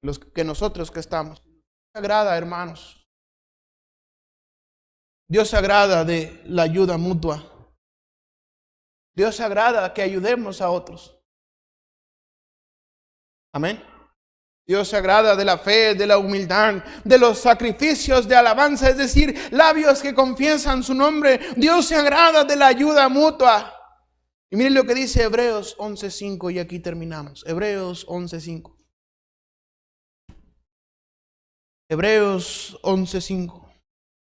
los que nosotros que estamos. Dios se agrada, hermanos. Dios se agrada de la ayuda mutua. Dios se agrada que ayudemos a otros. Amén. Dios se agrada de la fe, de la humildad, de los sacrificios de alabanza, es decir, labios que confiesan su nombre. Dios se agrada de la ayuda mutua. Y miren lo que dice Hebreos 11:5 y aquí terminamos. Hebreos 11:5. Hebreos 11:5.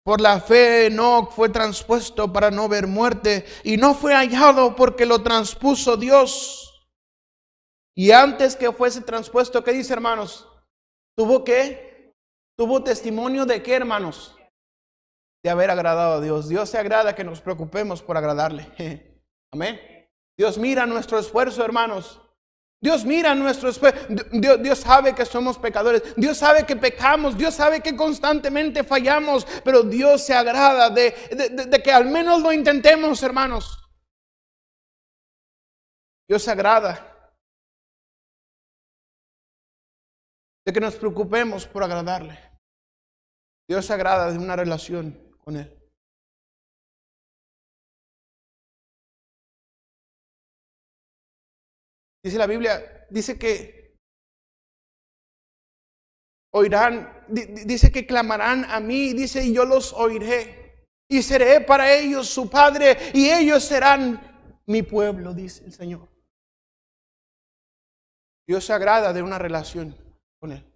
Por la fe Enoc fue transpuesto para no ver muerte y no fue hallado porque lo transpuso Dios. Y antes que fuese transpuesto, ¿qué dice, hermanos? ¿Tuvo qué? ¿Tuvo testimonio de qué, hermanos? De haber agradado a Dios. Dios se agrada que nos preocupemos por agradarle. Amén. Dios mira nuestro esfuerzo, hermanos. Dios mira nuestro esfuerzo. Dios sabe que somos pecadores. Dios sabe que pecamos. Dios sabe que constantemente fallamos. Pero Dios se agrada de que al menos lo intentemos, hermanos. Dios se agrada de que nos preocupemos por agradarle. Dios se agrada de una relación con Él. Dice la Biblia, dice que oirán, dice que clamarán a mí, dice, y yo los oiré. Y seré para ellos su Padre, y ellos serán mi pueblo, dice el Señor. Dios se agrada de una relación con Él.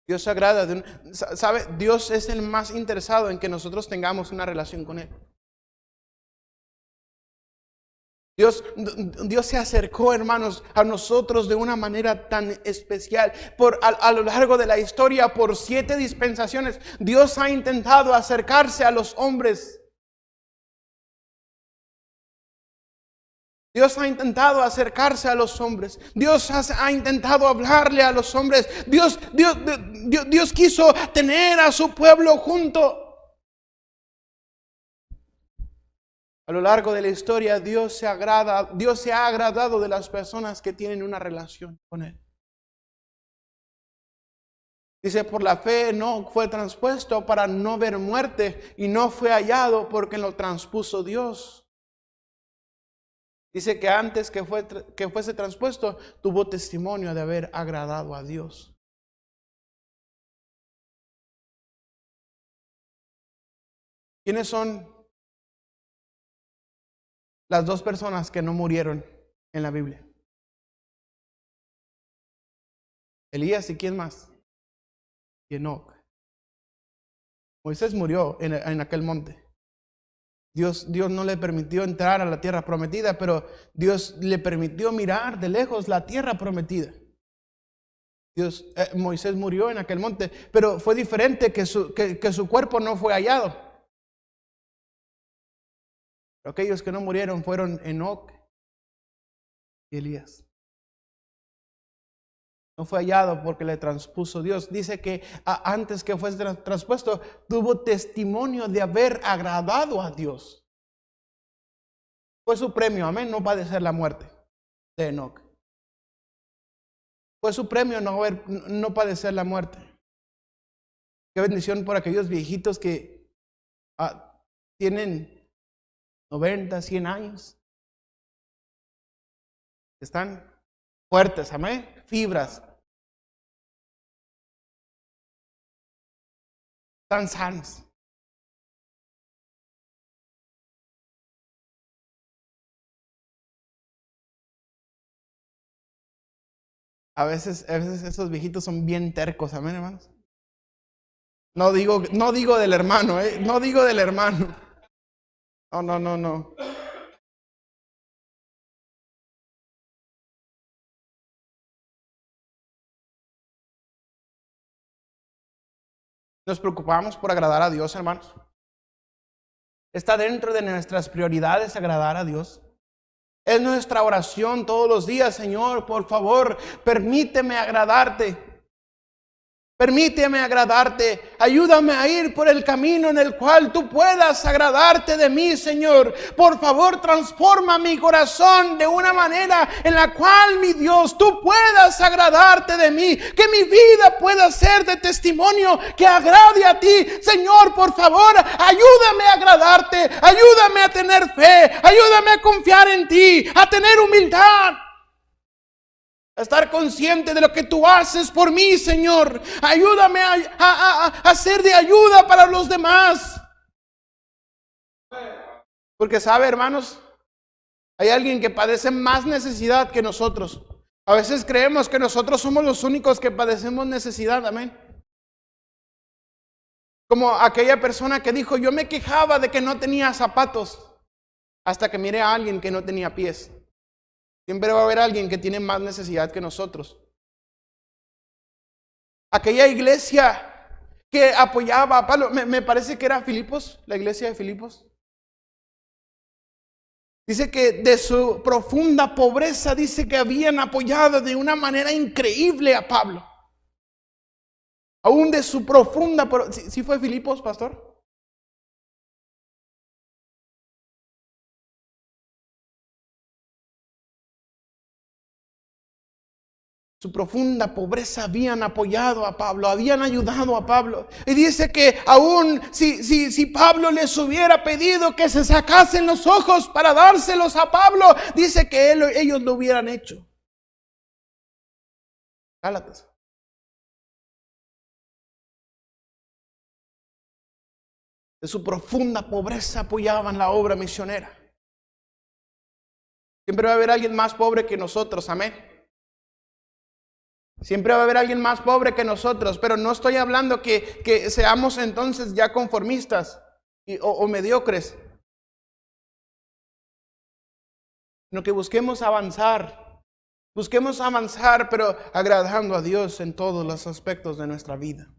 Dios se agrada de ¿sabe? Dios es el más interesado en que nosotros tengamos una relación con Él. Dios se acercó, hermanos, a nosotros de una manera tan especial. A lo largo de la historia, por 7 dispensaciones, Dios ha intentado acercarse a los hombres. Dios ha intentado acercarse a los hombres. Dios ha intentado hablarle a los hombres. Dios quiso tener a su pueblo junto. A lo largo de la historia, Dios se ha agradado de las personas que tienen una relación con Él. Dice, por la fe no fue transpuesto para no ver muerte y no fue hallado porque lo transpuso Dios. Dice que antes que fuese transpuesto, tuvo testimonio de haber agradado a Dios. ¿Quiénes son las 2 personas que no murieron en la Biblia? Elías y ¿quién más? Y Enoc. Moisés murió en aquel monte. Dios no le permitió entrar a la tierra prometida, pero Dios le permitió mirar de lejos la tierra prometida. Moisés murió en aquel monte, pero fue diferente que su cuerpo no fue hallado. Pero aquellos que no murieron fueron Enoc y Elías. No fue hallado porque le transpuso Dios. Dice que antes que fuese transpuesto, tuvo testimonio de haber agradado a Dios. Fue su premio, amén, no padecer la muerte de Enoc. Fue su premio no padecer la muerte. Qué bendición por aquellos viejitos que tienen 90, 100 años. Están fuertes, amén, fibras. Están sanos. A veces esos viejitos son bien tercos, amén, hermanos. No digo del hermano, no digo del hermano. No. Nos preocupamos por agradar a Dios, hermanos. ¿Está dentro de nuestras prioridades agradar a Dios? Es nuestra oración todos los días: Señor, por favor, permíteme agradarte. Permíteme agradarte. Ayúdame a ir por el camino en el cual tú puedas agradarte de mí, Señor. Por favor, transforma mi corazón de una manera en la cual, mi Dios, tú puedas agradarte de mí. Que mi vida pueda ser de testimonio que agrade a ti. Señor, por favor, ayúdame a agradarte. Ayúdame a tener fe. Ayúdame a confiar en ti. A tener humildad. A estar consciente de lo que tú haces por mí, Señor. Ayúdame a ser de ayuda para los demás. Porque sabe, hermanos, hay alguien que padece más necesidad que nosotros. A veces creemos que nosotros somos los únicos que padecemos necesidad. Amén. Como aquella persona que dijo: yo me quejaba de que no tenía zapatos, hasta que miré a alguien que no tenía pies. Siempre va a haber alguien que tiene más necesidad que nosotros. Aquella iglesia que apoyaba a Pablo, me parece que era Filipos, la iglesia de Filipos. Dice que de su profunda pobreza, dice que habían apoyado de una manera increíble a Pablo. Aún de su profunda pobreza. ¿Sí fue Filipos, pastor? Su profunda pobreza habían apoyado a Pablo, habían ayudado a Pablo. Y dice que aún si Pablo les hubiera pedido que se sacasen los ojos para dárselos a Pablo, dice que ellos lo hubieran hecho. Gálatas. De su profunda pobreza apoyaban la obra misionera. Siempre va a haber alguien más pobre que nosotros, amén. Siempre va a haber alguien más pobre que nosotros, pero no estoy hablando que seamos entonces ya conformistas o mediocres, sino que busquemos avanzar, pero agradando a Dios en todos los aspectos de nuestra vida.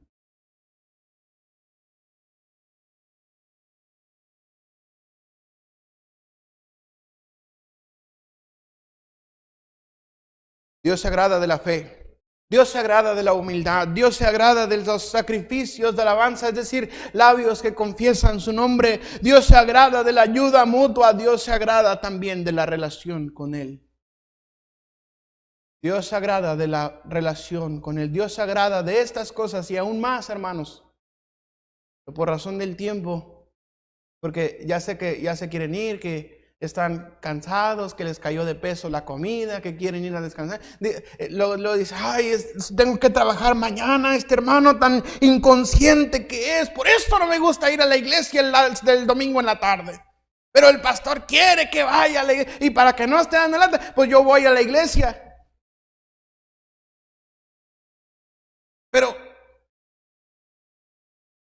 Dios se agrada de la fe. Dios se agrada de la humildad. Dios se agrada de los sacrificios de alabanza, es decir, labios que confiesan su nombre. Dios se agrada de la ayuda mutua. Dios se agrada también de la relación con Él. Dios se agrada de la relación con Él. Dios se agrada de estas cosas y aún más, hermanos. Por razón del tiempo, porque ya sé que ya se quieren ir, que están cansados, que les cayó de peso la comida, que quieren ir a descansar. Luego dice: ay, tengo que trabajar mañana, este hermano tan inconsciente que es. Por eso no me gusta ir a la iglesia del domingo en la tarde. Pero el pastor quiere que vaya a la iglesia, y para que no esté dando lata, pues yo voy a la iglesia. Pero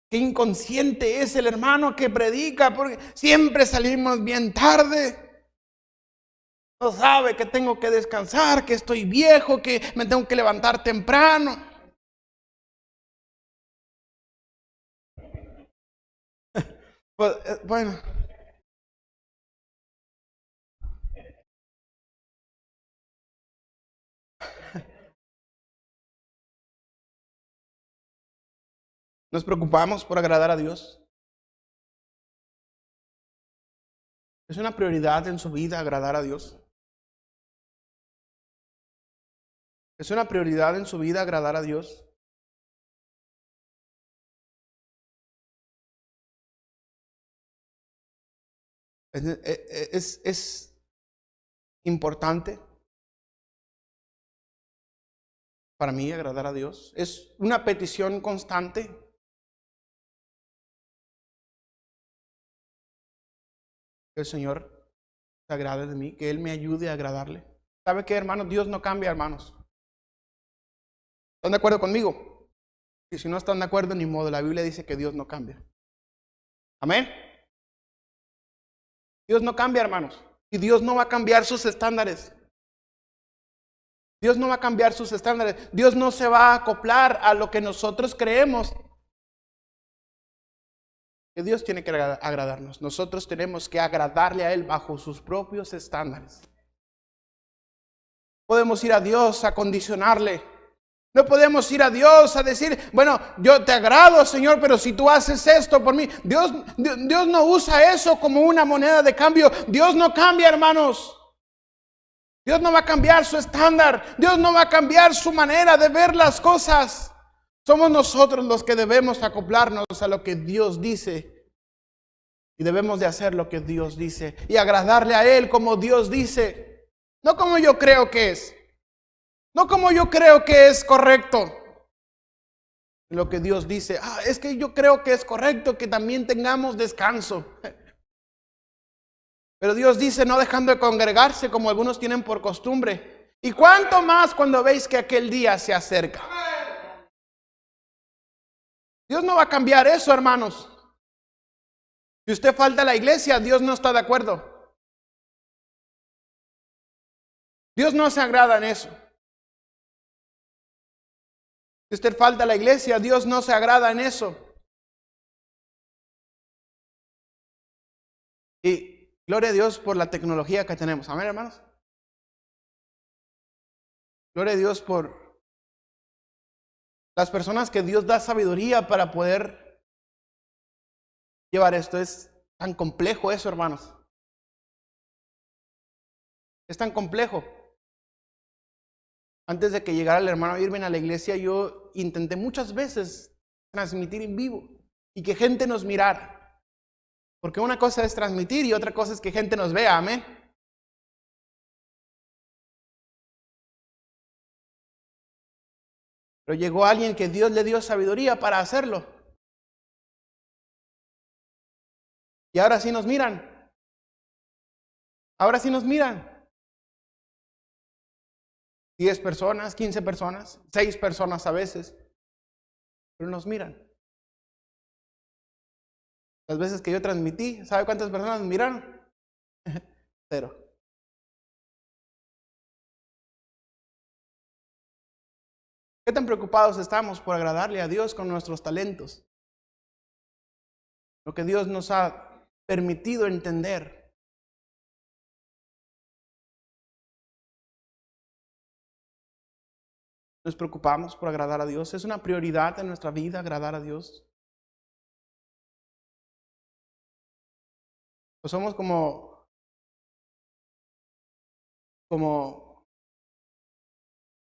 qué inconsciente es el hermano que predica, porque siempre salimos bien tarde. No sabe que tengo que descansar, que estoy viejo, que me tengo que levantar temprano. Pues, bueno. ¿Nos preocupamos por agradar a Dios? ¿Es una prioridad en su vida agradar a Dios? ¿Es una prioridad en su vida agradar a Dios? Es importante para mí agradar a Dios. Es una petición constante. Que el Señor se agrade de mí, que Él me ayude a agradarle. ¿Sabe qué, hermanos? Dios no cambia, hermanos. ¿Están de acuerdo conmigo? Y si no están de acuerdo, ni modo. La Biblia dice que Dios no cambia. Amén. Dios no cambia, hermanos. Y Dios no va a cambiar sus estándares. Dios no va a cambiar sus estándares. Dios no se va a acoplar a lo que nosotros creemos que Dios tiene que agradarnos. Nosotros tenemos que agradarle a Él bajo sus propios estándares. podemos ir a Dios a condicionarle. No podemos ir a Dios a decir, bueno, yo te agrado, Señor, pero si tú haces esto por mí. Dios no usa eso como una moneda de cambio. Dios no cambia, hermanos. Dios no va a cambiar su estándar. Dios no va a cambiar su manera de ver las cosas. Somos nosotros los que debemos acoplarnos a lo que Dios dice. Y debemos de hacer lo que Dios dice. Y agradarle a Él como Dios dice. No como yo creo que es. No como yo creo que es correcto. Lo que Dios dice. Es que yo creo que es correcto que también tengamos descanso. Pero Dios dice, no dejando de congregarse como algunos tienen por costumbre. Y cuánto más cuando veis que aquel día se acerca. Dios no va a cambiar eso, hermanos. Si usted falta a la iglesia, Dios no está de acuerdo. Dios no se agrada en eso. Si usted falta a la iglesia, Dios no se agrada en eso. Y gloria a Dios por la tecnología que tenemos. Amén, hermanos. Gloria a Dios por las personas que Dios da sabiduría para poder llevar esto. Es tan complejo eso, hermanos. Es tan complejo. Antes de que llegara el hermano Irving a la iglesia, yo intenté muchas veces transmitir en vivo y que gente nos mirara. Porque una cosa es transmitir y otra cosa es que gente nos vea, amén. Pero llegó alguien que Dios le dio sabiduría para hacerlo. Y ahora sí nos miran. Ahora sí nos miran. 10 personas, 15 personas, 6 personas a veces. Pero nos miran. Las veces que yo transmití, ¿sabe cuántas personas me miraron? 0. ¿Qué tan preocupados estamos por agradarle a Dios con nuestros talentos? Lo que Dios nos ha permitido entender. Nos preocupamos por agradar a Dios. Es una prioridad en nuestra vida agradar a Dios. Pues somos como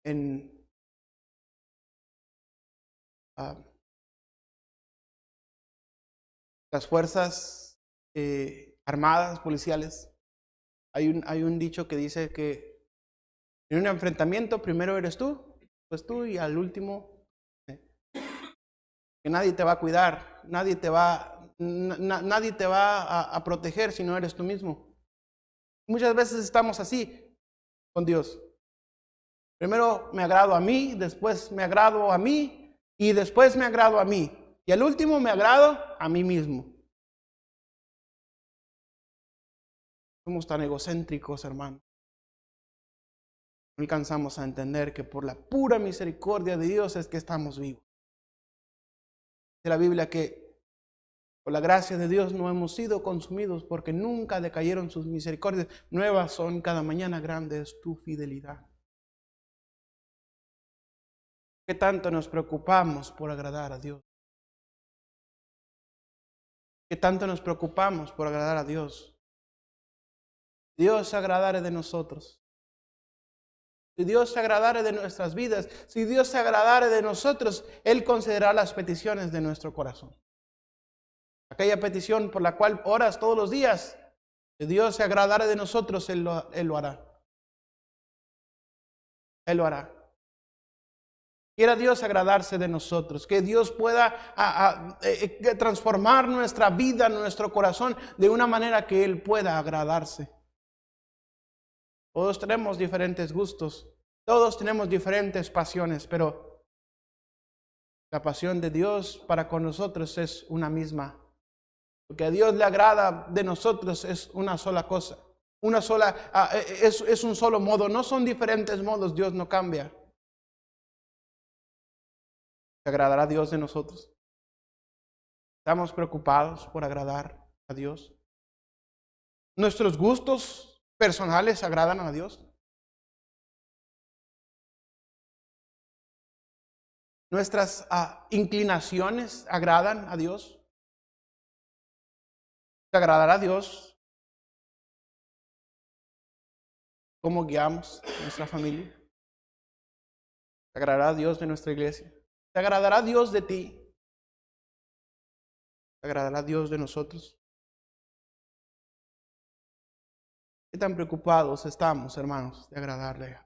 en las fuerzas armadas, policiales. Hay un dicho que dice que en un enfrentamiento primero eres tú, pues tú y al último que nadie te va a cuidar, nadie te va a proteger si no eres tú mismo. Muchas veces estamos así con Dios. Primero me agrado a mí, después me agrado a mí y después me agrado a mí. Y al último me agrado a mí mismo. Somos tan egocéntricos, hermano. No alcanzamos a entender que por la pura misericordia de Dios es que estamos vivos. Dice la Biblia que por la gracia de Dios no hemos sido consumidos porque nunca decayeron sus misericordias. Nuevas son cada mañana, grande es tu fidelidad. ¿Qué tanto nos preocupamos por agradar a Dios? ¿Qué tanto nos preocupamos por agradar a Dios? Dios se agradare de nosotros. Si Dios se agradare de nuestras vidas, si Dios se agradare de nosotros, Él concederá las peticiones de nuestro corazón. Aquella petición por la cual oras todos los días, si Dios se agradare de nosotros, Él lo hará. Él lo hará. Quiera Dios agradarse de nosotros, que Dios pueda transformar nuestra vida, nuestro corazón, de una manera que Él pueda agradarse. Todos tenemos diferentes gustos, todos tenemos diferentes pasiones, pero la pasión de Dios para con nosotros es una misma. Lo que a Dios le agrada de nosotros es una sola cosa, es un solo modo, no son diferentes modos, Dios no cambia. ¿Se agradará a Dios de nosotros? ¿Estamos preocupados por agradar a Dios? ¿Nuestros gustos personales agradan a Dios? ¿Nuestras inclinaciones agradan a Dios? ¿Te agradará a Dios cómo guiamos a nuestra familia? ¿Te agradará a Dios de nuestra iglesia? ¿Te agradará Dios de ti? ¿Te agradará Dios de nosotros? ¿Qué tan preocupados estamos, hermanos, de agradarle?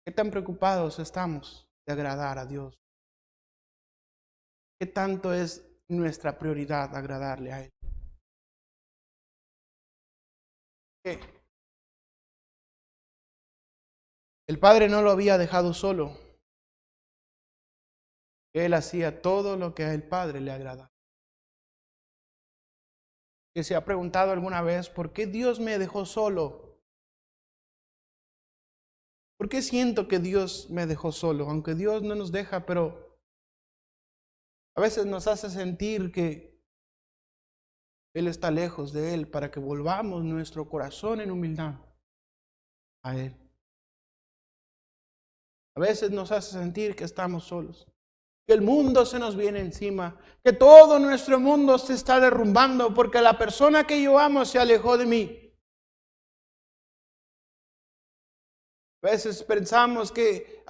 ¿Qué tan preocupados estamos de agradar a Dios? ¿Qué tanto es nuestra prioridad agradarle a Él? ¿Qué? El Padre no lo había dejado solo. Él hacía todo lo que al Padre le agradaba. ¿Que se ha preguntado alguna vez por qué Dios me dejó solo? ¿Por qué siento que Dios me dejó solo? Aunque Dios no nos deja, pero a veces nos hace sentir que Él está lejos de Él, para que volvamos nuestro corazón en humildad a Él. A veces nos hace sentir que estamos solos, que el mundo se nos viene encima, que todo nuestro mundo se está derrumbando porque la persona que yo amo se alejó de mí. A veces pensamos que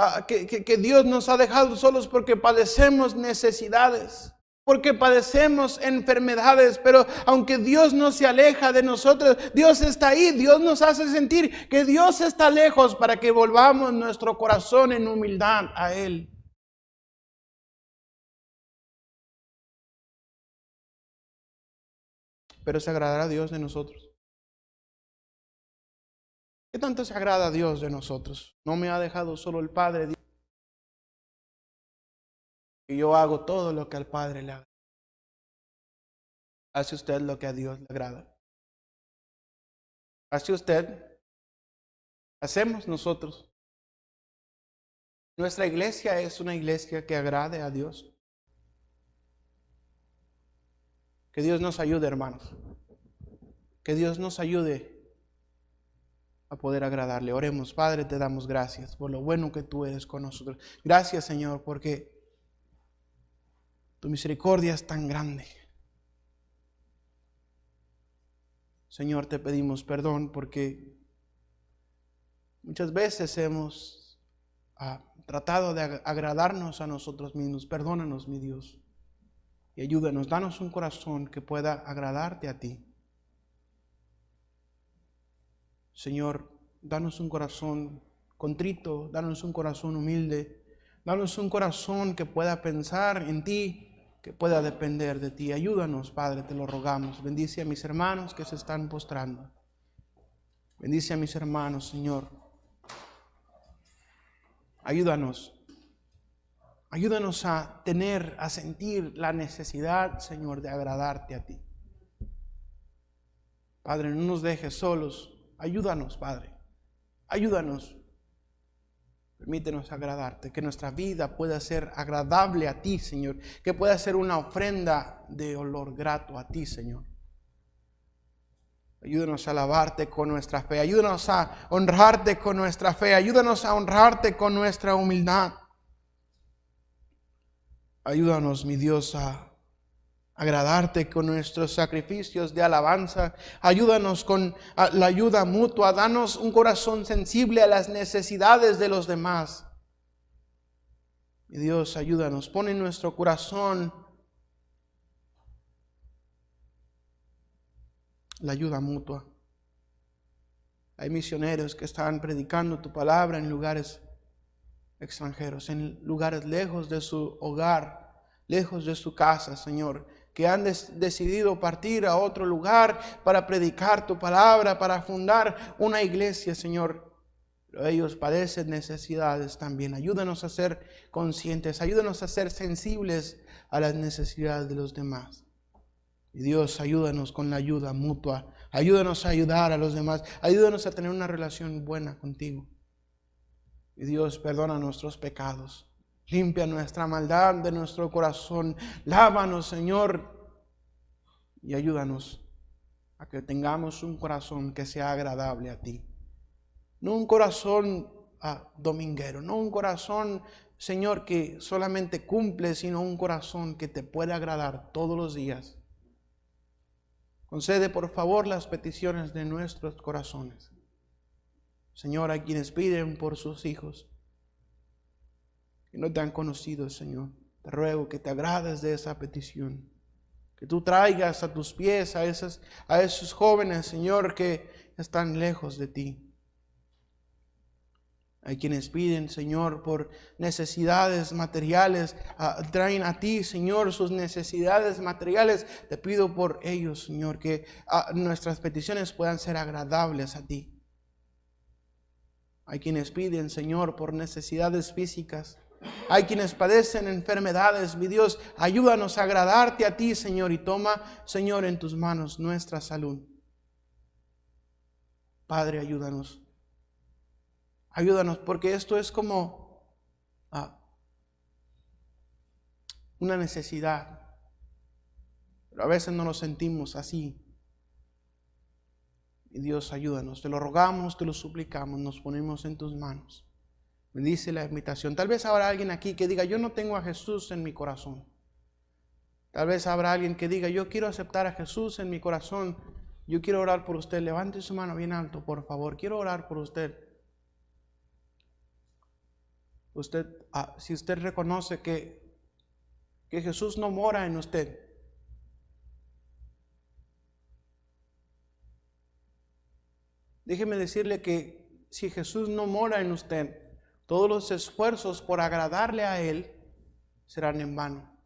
Dios nos ha dejado solos porque padecemos necesidades, porque padecemos enfermedades, pero aunque Dios no se aleja de nosotros, Dios está ahí. Dios nos hace sentir que Dios está lejos para que volvamos nuestro corazón en humildad a Él. Pero ¿se agradará a Dios de nosotros? ¿Qué tanto se agrada a Dios de nosotros? No me ha dejado solo el Padre, y yo hago todo lo que al Padre le agrada. ¿Hace usted lo que a Dios le agrada? ¿Hace usted? ¿Hacemos nosotros? ¿Nuestra iglesia es una iglesia que agrade a Dios? Que Dios nos ayude, hermanos. Que Dios nos ayude a poder agradarle. Oremos. Padre, te damos gracias por lo bueno que tú eres con nosotros. Gracias, Señor, porque tu misericordia es tan grande. Señor, te pedimos perdón porque muchas veces hemos tratado de agradarnos a nosotros mismos. Perdónanos, mi Dios, y ayúdanos. Danos un corazón que pueda agradarte a ti. Señor, danos un corazón contrito, danos un corazón humilde, danos un corazón que pueda pensar en ti, que pueda depender de ti. Ayúdanos, Padre, te lo rogamos. Bendice a mis hermanos que se están postrando. Bendice a mis hermanos, Señor. Ayúdanos. Ayúdanos a sentir la necesidad, Señor, de agradarte a ti. Padre, no nos dejes solos. Ayúdanos, Padre. Ayúdanos. Permítenos agradarte, que nuestra vida pueda ser agradable a ti, Señor. Que pueda ser una ofrenda de olor grato a ti, Señor. Ayúdanos a alabarte con nuestra fe. Ayúdanos a honrarte con nuestra fe. Ayúdanos a honrarte con nuestra humildad. Ayúdanos, mi Dios, a agradarte con nuestros sacrificios de alabanza. Ayúdanos con la ayuda mutua. Danos un corazón sensible a las necesidades de los demás. Mi Dios, ayúdanos. Pon en nuestro corazón la ayuda mutua. Hay misioneros que están predicando tu palabra en lugares extranjeros, en lugares lejos de su hogar, lejos de su casa, Señor, que han decidido partir a otro lugar para predicar tu palabra, para fundar una iglesia, Señor. Pero ellos padecen necesidades también. Ayúdanos a ser conscientes, ayúdanos a ser sensibles a las necesidades de los demás. Y Dios, ayúdanos con la ayuda mutua. Ayúdanos a ayudar a los demás. Ayúdanos a tener una relación buena contigo. Y Dios, perdona nuestros pecados. Limpia nuestra maldad de nuestro corazón. Lávanos, Señor. Y ayúdanos a que tengamos un corazón que sea agradable a ti. No un corazón dominguero, no un corazón, Señor, que solamente cumple, sino un corazón que te puede agradar todos los días. Concede, por favor, las peticiones de nuestros corazones. Señor, a quienes piden por sus hijos que no te han conocido, Señor, te ruego que te agrades de esa petición. Que tú traigas a tus pies a esos jóvenes, Señor, que están lejos de ti. Hay quienes piden, Señor, por necesidades materiales, traen a ti, Señor, sus necesidades materiales. Te pido por ellos, Señor, que nuestras peticiones puedan ser agradables a ti. Hay quienes piden, Señor, por necesidades físicas. Hay quienes padecen enfermedades. Mi Dios, ayúdanos a agradarte a ti, Señor, y toma, Señor, en tus manos nuestra salud. Padre, ayúdanos. Ayúdanos, porque esto es como una necesidad. Pero a veces no lo sentimos así. Y Dios, ayúdanos. Te lo rogamos, te lo suplicamos, nos ponemos en tus manos. Me dice la invitación. Tal vez habrá alguien aquí que diga, yo no tengo a Jesús en mi corazón. Tal vez habrá alguien que diga, yo quiero aceptar a Jesús en mi corazón. Yo quiero orar por usted. Levante su mano bien alto, por favor. Quiero orar por usted. Si usted reconoce que Jesús no mora en usted, déjeme decirle que si Jesús no mora en usted, todos los esfuerzos por agradarle a Él serán en vano.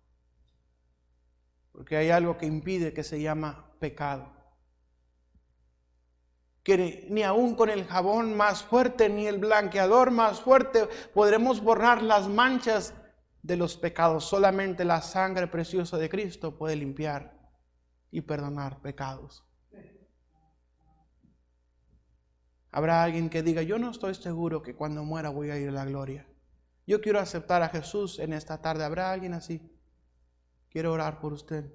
Porque hay algo que impide, que se llama pecado. Que ni aún con el jabón más fuerte, ni el blanqueador más fuerte, podremos borrar las manchas de los pecados. Solamente la sangre preciosa de Cristo puede limpiar y perdonar pecados. Habrá alguien que diga, yo no estoy seguro que cuando muera voy a ir a la gloria. Yo quiero aceptar a Jesús en esta tarde. ¿Habrá alguien así? Quiero orar por usted.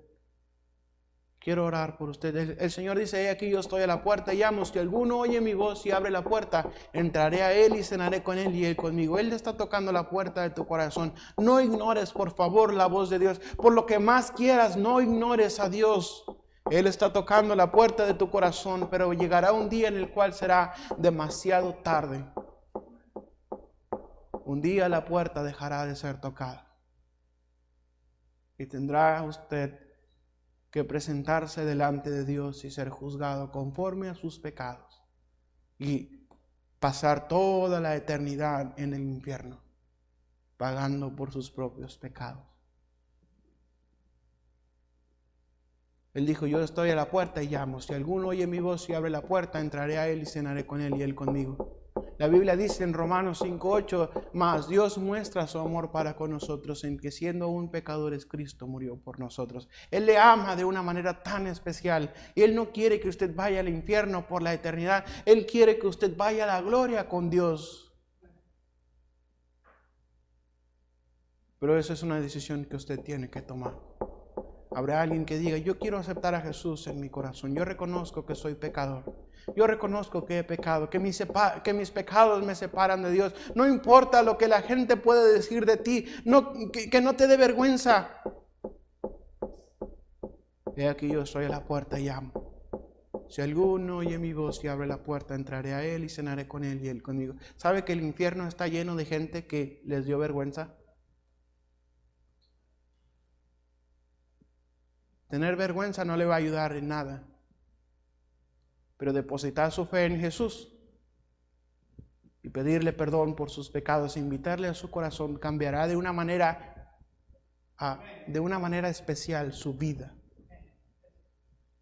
Quiero orar por usted. El Señor dice, aquí yo estoy a la puerta y llamo. Si alguno oye mi voz y abre la puerta, entraré a Él y cenaré con Él y Él conmigo. Él está tocando la puerta de tu corazón. No ignores, por favor, la voz de Dios. Por lo que más quieras, no ignores a Dios. Él está tocando la puerta de tu corazón, pero llegará un día en el cual será demasiado tarde. Un día la puerta dejará de ser tocada. Y tendrá usted que presentarse delante de Dios y ser juzgado conforme a sus pecados. Y pasar toda la eternidad en el infierno, pagando por sus propios pecados. Él dijo, yo estoy a la puerta y llamo. Si alguno oye mi voz y abre la puerta, entraré a Él y cenaré con Él y Él conmigo. La Biblia dice en Romanos 5:8, mas Dios muestra su amor para con nosotros en que siendo aún pecadores, Cristo murió por nosotros. Él le ama de una manera tan especial. Y Él no quiere que usted vaya al infierno por la eternidad. Él quiere que usted vaya a la gloria con Dios. Pero eso es una decisión que usted tiene que tomar. Habrá alguien que diga, yo quiero aceptar a Jesús en mi corazón. Yo reconozco que soy pecador. Yo reconozco que he pecado, que mis pecados me separan de Dios. No importa lo que la gente puede decir de ti, que no te dé vergüenza. He aquí yo estoy a la puerta y llamo. Si alguno oye mi voz y abre la puerta, entraré a Él y cenaré con Él y Él conmigo. ¿Sabe que el infierno está lleno de gente que les dio vergüenza? Tener vergüenza no le va a ayudar en nada. Pero depositar su fe en Jesús y pedirle perdón por sus pecados, invitarle a su corazón, cambiará de una manera especial su vida.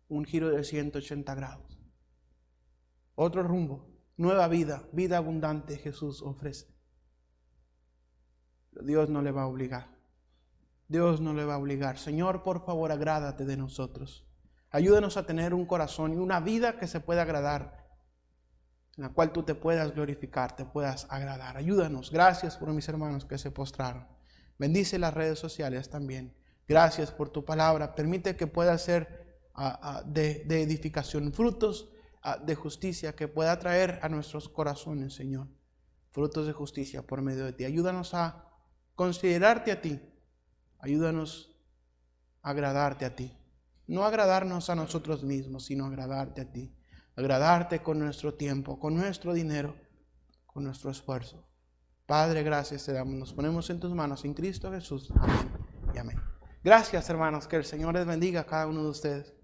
Un giro de 180 grados. Otro rumbo, nueva vida, vida abundante Jesús ofrece. Pero Dios no le va a obligar. Dios no le va a obligar. Señor, por favor, agrádate de nosotros. Ayúdanos a tener un corazón y una vida que se pueda agradar, en la cual tú te puedas glorificar, te puedas agradar. Ayúdanos. Gracias por mis hermanos que se postraron. Bendice las redes sociales también. Gracias por tu palabra. Permite que pueda ser de edificación, frutos de justicia que pueda traer a nuestros corazones, Señor. frutos de justicia por medio de ti. Ayúdanos a considerarte a ti. Ayúdanos a agradarte a ti. No agradarnos a nosotros mismos, sino agradarte a ti. Agradarte con nuestro tiempo, con nuestro dinero, con nuestro esfuerzo. Padre, gracias te damos. Nos ponemos en tus manos, en Cristo Jesús. Amén y amén. Gracias, hermanos. Que el Señor les bendiga a cada uno de ustedes.